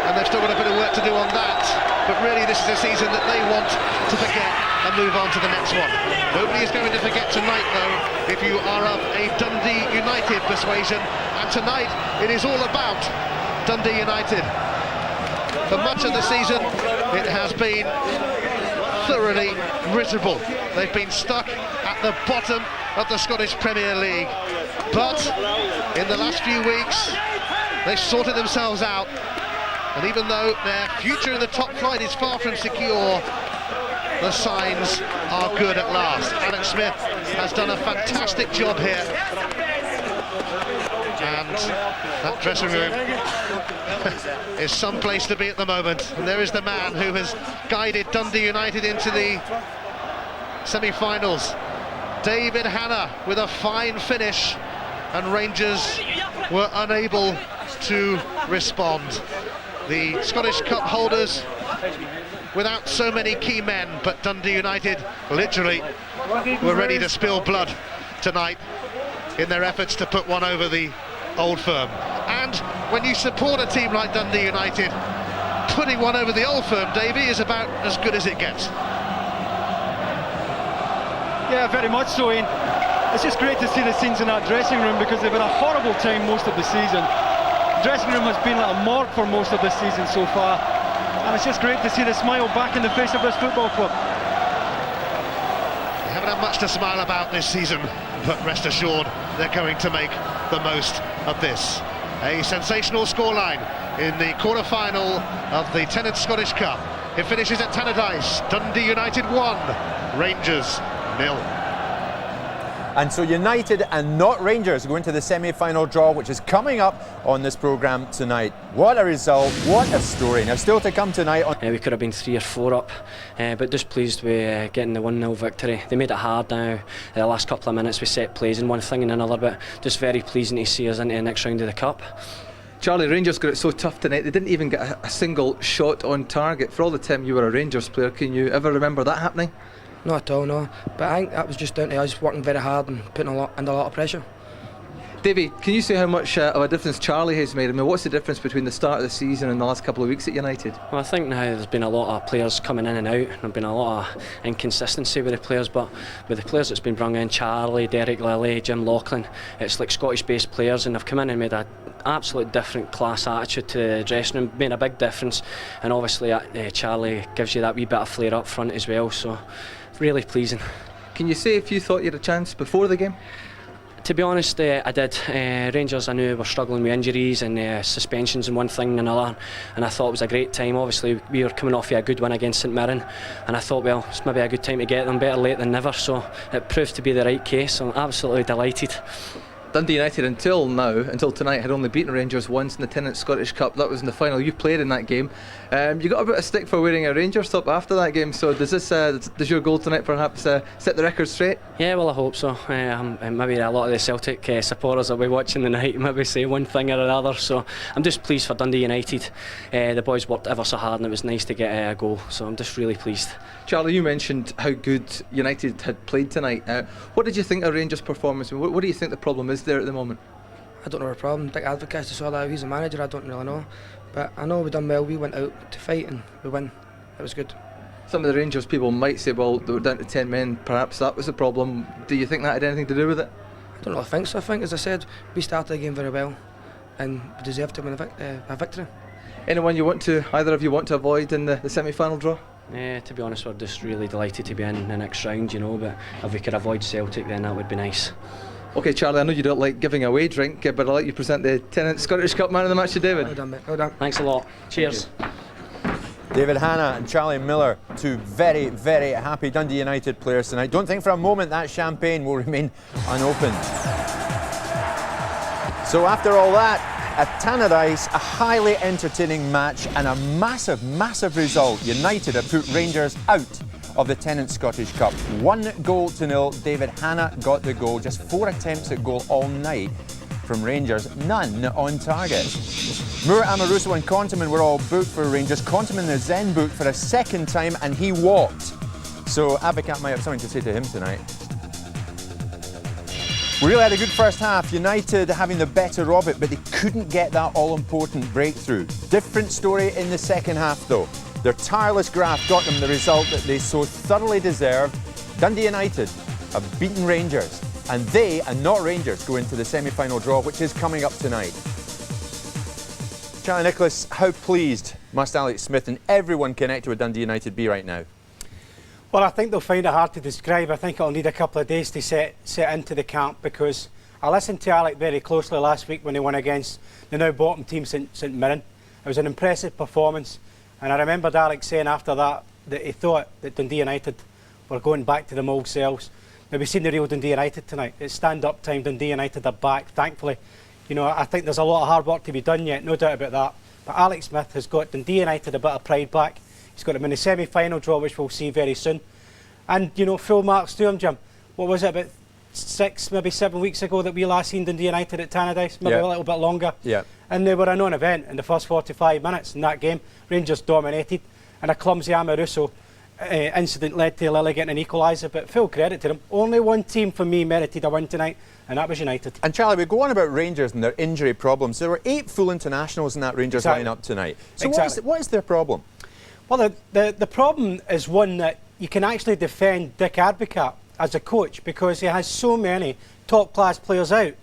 and they've still got a bit of work to do on that. But really, this is a season that they want to forget and move on to the next one. Nobody is going to forget tonight, though, if you are of a Dundee United persuasion. And tonight, it is all about Dundee United. For much of the season, it has been thoroughly miserable. They've been stuck at the bottom of the Scottish Premier League. But in the last few weeks, they've sorted themselves out. And even though their future in the top flight is far from secure, the signs are good at last. Alex Smith has done a fantastic job here. And that dressing room is some place to be at the moment. And there is the man who has guided Dundee United into the semi-finals. David Hanna with a fine finish, and Rangers were unable to respond. The Scottish Cup holders without so many key men, but Dundee United literally were ready to spill blood tonight in their efforts to put one over the Old Firm. And when you support a team like Dundee United, putting one over the Old Firm, Davey, is about as good as it gets. Yeah, very much so, Ian. It's just great to see the scenes in that dressing room, because they've had a horrible time most of the season. The dressing room has been like a morgue for most of this season so far, and it's just great to see the smile back in the face of this football club. They haven't had much to smile about this season, but rest assured they're going to make the most of this. A sensational scoreline in the quarter-final of the Tennant Scottish Cup. It finishes at Tannadice. Dundee United 1, Rangers 0. And so United and not Rangers go into the semi-final draw, which is coming up on this programme tonight. What a result, what a story. Now still to come tonight. We could have been 3 or 4 up, but just pleased with getting the 1-0 victory. They made it hard now, the last couple of minutes with set plays and one thing and another, but just very pleasing to see us into the next round of the Cup. Charlie, Rangers got it so tough tonight, they didn't even get a single shot on target. For all the time you were a Rangers player, can you ever remember that happening? Not at all, no. But I think that was just down to us working very hard and putting under a lot of pressure. Davey, can you say how much of a difference Charlie has made? I mean, what's the difference between the start of the season and the last couple of weeks at United? Well, I think now there's been a lot of players coming in and out, and there's been a lot of inconsistency with the players, but with the players that's been brought in, Charlie, Derek Lilly, Jim Laughlin, it's like Scottish-based players, and they've come in and made an absolute different class attitude to the dressing room, made a big difference, and obviously Charlie gives you that wee bit of flair up front as well, so really pleasing. Can you say if you thought you had a chance before the game? To be honest, I did. Rangers, I knew were struggling with injuries and suspensions and one thing and another, and I thought it was a great time. Obviously, we were coming off a good win against St Mirren, and I thought, well, it's maybe a good time to get them, better late than never, so it proved to be the right case. I'm absolutely delighted. Dundee United until tonight, had only beaten Rangers once in the Tennent's Scottish Cup. That was in the final. You played in that game. You got a bit of stick for wearing a Rangers top after that game. So does your goal tonight perhaps set the record straight? Yeah, well, I hope so. Maybe a lot of the Celtic supporters will be watching tonight, maybe say one thing or another. So I'm just pleased for Dundee United. The boys worked ever so hard, and it was nice to get a goal. So I'm just really pleased. Charlie, you mentioned how good United had played tonight. What did you think of Rangers' performance? What do you think the problem is there at the moment? I don't know the problem. Dick Advocates to sort that out. He's a manager. I don't really know, but I know we done well. We went out to fight and we win. It was good. Some of the Rangers people might say, well, they were down to 10 men. Perhaps that was the problem. Do you think that had anything to do with it? I don't really think so. I think, as I said, we started the game very well and we deserved to win a victory. Anyone either of you want to avoid in the semi-final draw? To be honest, we're just really delighted to be in the next round, but if we could avoid Celtic, then that would be nice. OK, Charlie, I know you don't like giving away drink, but I'll let you present the Tennent's Scottish Cup Man of the Match to David. Well done, mate. Well done. Thanks a lot. Cheers. David Hanna and Charlie Miller, two very, very happy Dundee United players tonight. Don't think for a moment that champagne will remain unopened. So after all that, at Tannadice, a highly entertaining match and a massive, massive result. United have put Rangers out of the Tennent's Scottish Cup. 1-0. David Hanna got the goal. Just 4 attempts at goal all night from Rangers, none on target. Moore, Amoruso and Conterman were all booked for Rangers. Conterman is then booked for a second time and he walked. So Advocat might have something to say to him tonight. We really had a good first half. United having the better of it, but they couldn't get that all-important breakthrough. Different story in the second half though. Their tireless graft got them the result that they so thoroughly deserved. Dundee United have beaten Rangers, and they, and not Rangers, go into the semi-final draw, which is coming up tonight. Charlie Nicholas, how pleased must Alex Smith and everyone connected with Dundee United be right now? Well, I think they'll find it hard to describe. I think it'll need a couple of days to set into the camp, because I listened to Alec very closely last week when he won against the now bottom team, St Mirren. It was an impressive performance, and I remembered Alex saying after that he thought that Dundee United were going back to them old selves. Now we've seen the real Dundee United tonight. It's stand-up time. Dundee United are back, thankfully. I think there's a lot of hard work to be done yet, no doubt about that. But Alex Smith has got Dundee United a bit of pride back. He's got them in the semi-final draw, which we'll see very soon. And, full marks to him, Jim. What was it, about 6, maybe 7 weeks ago that we last seen Dundee United at Tannadice? Maybe a little bit longer. Yeah. And they were a non-event in the first 45 minutes in that game. Rangers dominated, and a clumsy Amoruso incident led to Lilly getting an equaliser, but full credit to them. Only one team for me merited a win tonight, and that was United. And Charlie, we go on about Rangers and their injury problems. There were 8 full internationals in that Rangers lineup tonight. So what is their problem? Well, the problem is one that you can actually defend Dick Advocat as a coach, because he has so many top-class players out,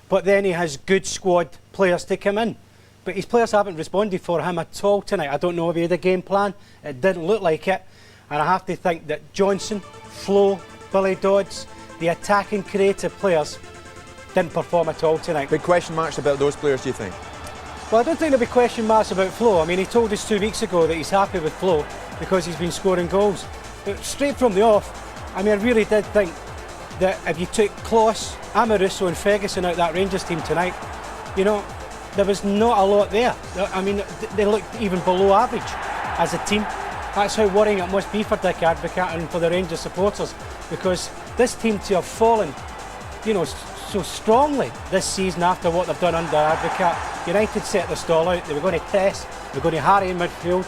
but then he has good squad players to come in. But his players haven't responded for him at all tonight. I don't know if he had a game plan. It didn't look like it. And I have to think that Johnston, Flo, Billy Dodds, the attacking creative players didn't perform at all tonight. Big question marks about those players, do you think? Well, I don't think there'll be question marks about Flo. I mean, he told us 2 weeks ago that he's happy with Flo because he's been scoring goals. But straight from the off, I mean, I really did think that if you took Kloss, Amoruso and Ferguson out that Rangers team tonight, there was not a lot there. I mean, they looked even below average as a team. That's how worrying it must be for Dick Advocat and for the Rangers supporters, because this team to have fallen, so strongly this season after what they've done under Advocat. United set the stall out. They were going to press, they were going to harry in midfield.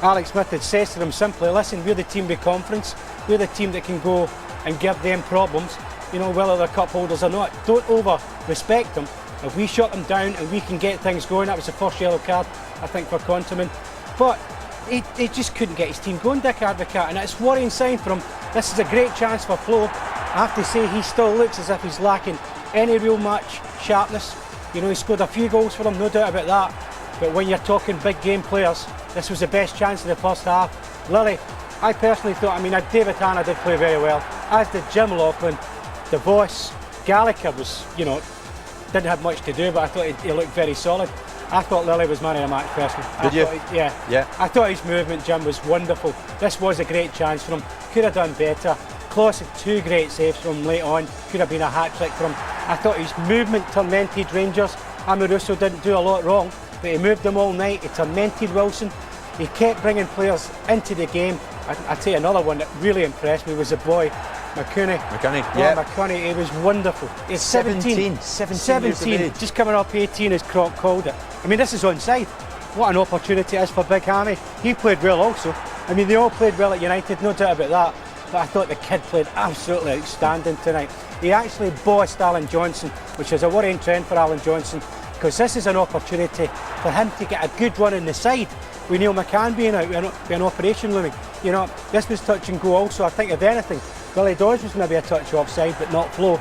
Alex Smith had said to them simply, listen, we're the team with confidence. We're the team that can go and give them problems. you know, whether they're cup holders or not. Don't over-respect them. If we shut them down and we can get things going, that was the first yellow card, I think, for Conterman. But he just couldn't get his team going, Dick Advocaat, and it's a worrying sign for him. This is a great chance for Flo. I have to say, he still looks as if he's lacking any real match sharpness. You know, he scored a few goals for them, no doubt about that. But when you're talking big game players, this was the best chance of the first half. Lily, I personally thought, I mean, David Hanna did play very well, as did Jim Laughlin, the boss. Gallagher was, you know, didn't have much to do, but I thought he looked very solid. I thought Lily was man of the match personally. Did you? Yeah. I thought his movement, Jim, was wonderful. This was a great chance for him. Could have done better. Kloss had 2 great saves from him late on. Could have been a hat-trick for him. I thought his movement tormented Rangers. Amoruso didn't do a lot wrong, but he moved them all night. He tormented Wilson. He kept bringing players into the game. I tell you, another one that really impressed me was the boy, McCunny. McCunny, he was wonderful. He's 17 years of age. Just coming up 18 as Croc called it. I mean, this is onside. What an opportunity it is for Big Hammy. He played well also. I mean, they all played well at United, no doubt about that. But I thought the kid played absolutely outstanding tonight. He actually bossed Alan Johnston, which is a worrying trend for Alan Johnston, because this is an opportunity for him to get a good run in the side. With Neil McCann being out, with an operation looming. You know, this was touch and go also. I think, if anything, Billy Dodge was maybe a touch offside, but not Flo.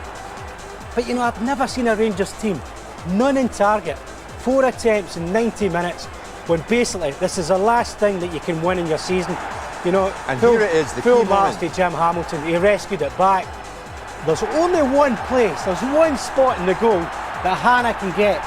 But, you know, I've never seen a Rangers team, none in target, 4 attempts in 90 minutes, when basically this is the last thing that you can win in your season. You know, and here it is, the full key marks moment. to Jim Hamilton. He rescued it back. There's only one place, there's one spot in the goal that Hannah can get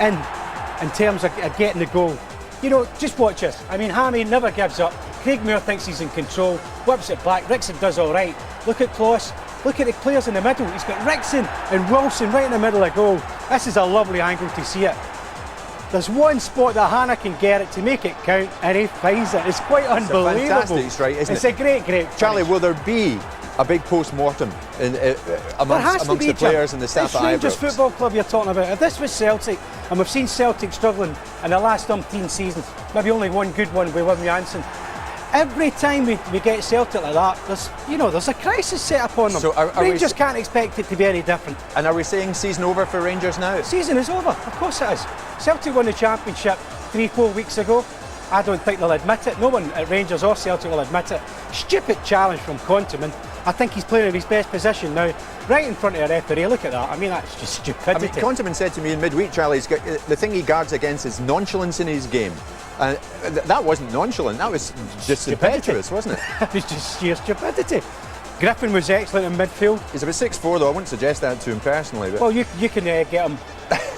in terms of getting the goal. You know, just watch this. I mean, Hammy never gives up. Craig Moore thinks he's in control, whips it back. Rickson does all right. Look at Kloss. Look at the players in the middle. He's got Rickson and Wilson right in the middle of the goal. This is a lovely angle to see it. There's one spot that Hannah can get it to make it count, and he finds it. It's quite unbelievable. It's a fantastic strike, isn't it's it? a great finish. Charlie, will there be a big post-mortem amongst the players and the staff at Ibrox? It's Rangers Football Club you're talking about. If this was Celtic, and we've seen Celtic struggling in the last umpteen seasons, maybe only one good one with Wim Jansen. Every time we get Celtic like that, there's a crisis set up on them. So Rangers can't expect it to be any different. And are we saying season over for Rangers now? Season is over, of course it is. Celtic won the championship 3-4 weeks ago. I don't think they'll admit it. No one at Rangers or Celtic will admit it. Stupid challenge from Conterman. I think he's playing in his best position now, right in front of the referee. Look at that. I mean, that's just stupidity. I mean, Conterman said to me in midweek, Charlie, the thing he guards against is nonchalance in his game. That wasn't nonchalant, that was just impetuous, wasn't it? It was just sheer stupidity. Griffin was excellent in midfield. He's about 6'4", though. I wouldn't suggest that to him personally. But well, you can get him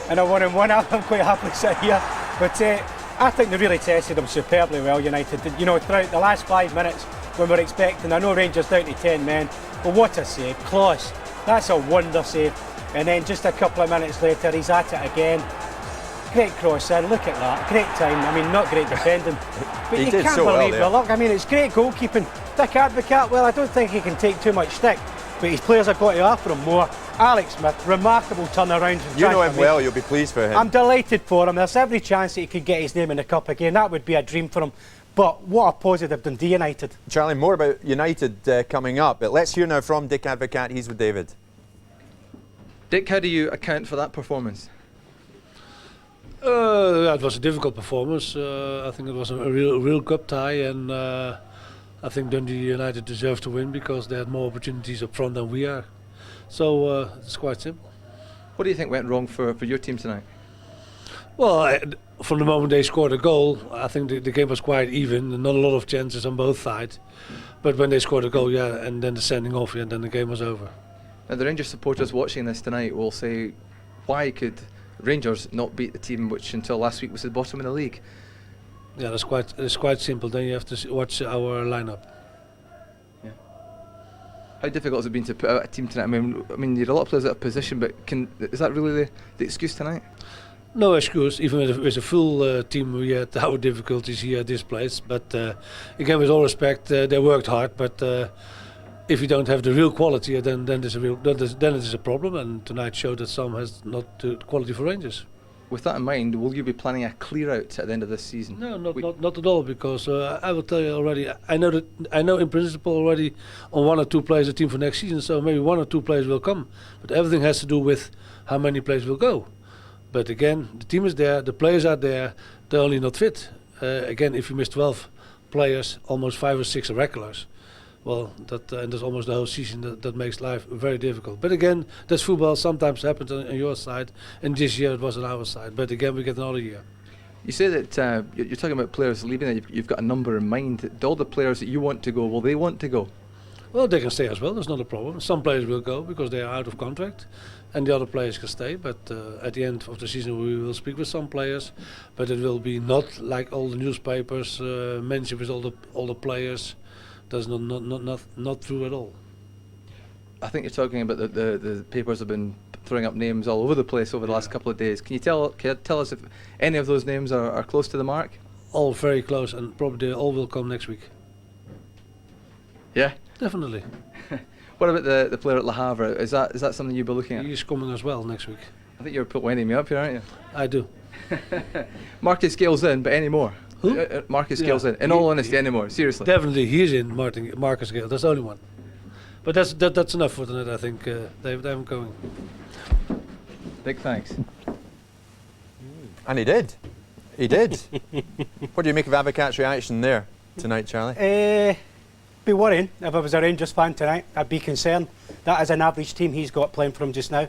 in a one-on-one. I'm quite happily sit here. But I think they really tested him superbly well, United. You know, throughout the last 5 minutes, when we're expecting, I know Rangers down to 10 men, but what a save. Kloss, that's a wonder save. And then just a couple of minutes later, he's at it again. Great cross in, look at that, great time. I mean, not great defending, but you can't believe the luck. I mean, it's great goalkeeping. Dick Advocaat, well, I don't think he can take too much stick, but his players have got to offer him more. Alex Smith, remarkable turnaround. You know him well, you'll be pleased for him. I'm delighted for him. There's every chance that he could get his name in the cup again. That would be a dream for him. But what a positive Dundee United. Charlie, more about United coming up, but let's hear now from Dick Advocaat. He's with David. Dick, how do you account for that performance? It was a difficult performance. I think it was a real cup tie, and I think Dundee United deserved to win because they had more opportunities up front than we are. So it's quite simple. What do you think went wrong for your team tonight? Well, from the moment they scored a goal, I think the game was quite even, and not a lot of chances on both sides. But when they scored a goal, yeah, and then the sending off, yeah, then the game was over. Now, the Rangers supporters watching this tonight will say, why could Rangers not beat the team which until last week was at the bottom of the league? Yeah, it's quite simple. Then you have to watch our lineup. Yeah. How difficult has it been to put out a team tonight? I mean, you had a lot of players out of position, but is that really the excuse tonight? No excuse. Even with a full team, we had our difficulties here at this place. But again, with all respect, they worked hard. But if you don't have the real quality, then it is a problem. And tonight showed that some has not the quality for Rangers. With that in mind, will you be planning a clear out at the end of this season? No, not at all, because I will tell you already, I know in principle already on 1 or 2 players a team for next season, so maybe 1 or 2 players will come. But everything has to do with how many players will go. But again, the team is there, the players are there, they're only not fit. Again, if you miss 12 players, almost 5 or 6 are regulars. Well, and that's almost the whole season. That makes life very difficult. But again, that's football. Sometimes happens on your side, and this year it was on our side. But again, we get another year. You say that you're talking about players leaving, and you've got a number in mind. Do all the players that you want to go, will they want to go? Well, they can stay as well. That's not a problem. Some players will go because they are out of contract, and the other players can stay. But at the end of the season, we will speak with some players. But it will be not like all the newspapers mention with all the players. That's not true at all. I think you're talking about the papers have been throwing up names all over the place over the last couple of days. Can you tell us if any of those names are close to the mark? All very close, and probably they all will come next week. Yeah, definitely. What about the player at Le Havre? Is that something you'll be looking at? He's coming as well next week. I think you're winding me up here, aren't you? I do. Marcus Gale's in, but any more? Who? Marcus Gale's in. In all honesty, anymore. Seriously. Definitely, he's in. Marcus Gale. That's the only one. But that's enough for tonight. I think they're going. Big thanks. And he did. He did. What do you make of Abacat's reaction there tonight, Charlie? Be worrying if I was a Rangers fan tonight. I'd be concerned. That is an average team he's got playing for him just now.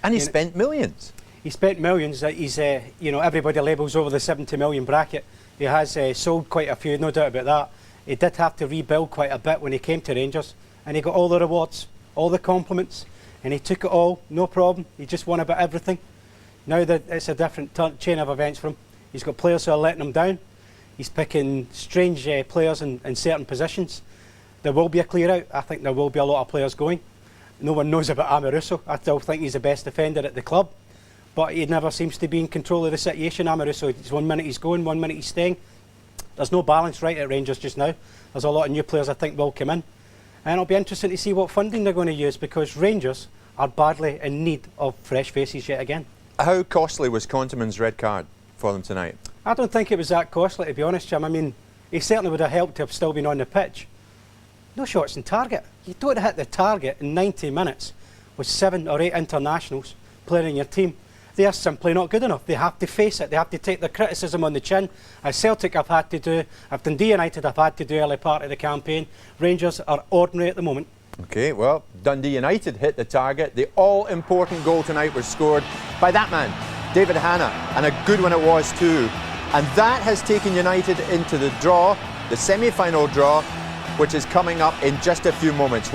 And he spent millions. He spent millions. He's everybody labels over the 70 million bracket. He has sold quite a few, no doubt about that. He did have to rebuild quite a bit when he came to Rangers, and he got all the rewards, all the compliments, and he took it all, no problem. He just won about everything. Now that it's a different chain of events for him, he's got players who are letting him down. He's picking strange players in certain positions. There will be a clear out. I think there will be a lot of players going. No one knows about Amoruso. I still think he's the best defender at the club, but he never seems to be in control of the situation. Amoruso, it's 1 minute he's going, 1 minute he's staying. There's no balance right at Rangers just now. There's a lot of new players I think will come in, and it'll be interesting to see what funding they're going to use, because Rangers are badly in need of fresh faces yet again. How costly was Conteman's red card for them tonight? I don't think it was that costly, to be honest, Jim. I mean, he certainly would have helped to have still been on the pitch. No shots in target. You don't hit the target in 90 minutes with 7 or 8 internationals playing in your team. They are simply not good enough. They have to face it. They have to take the criticism on the chin, as Celtic have had to do, as Dundee United have had to do early part of the campaign. Rangers are ordinary at the moment. Okay, well, Dundee United hit the target. The all-important goal tonight was scored by that man, David Hanna, and a good one it was too. And that has taken United into the draw, the semi-final draw, which is coming up in just a few moments.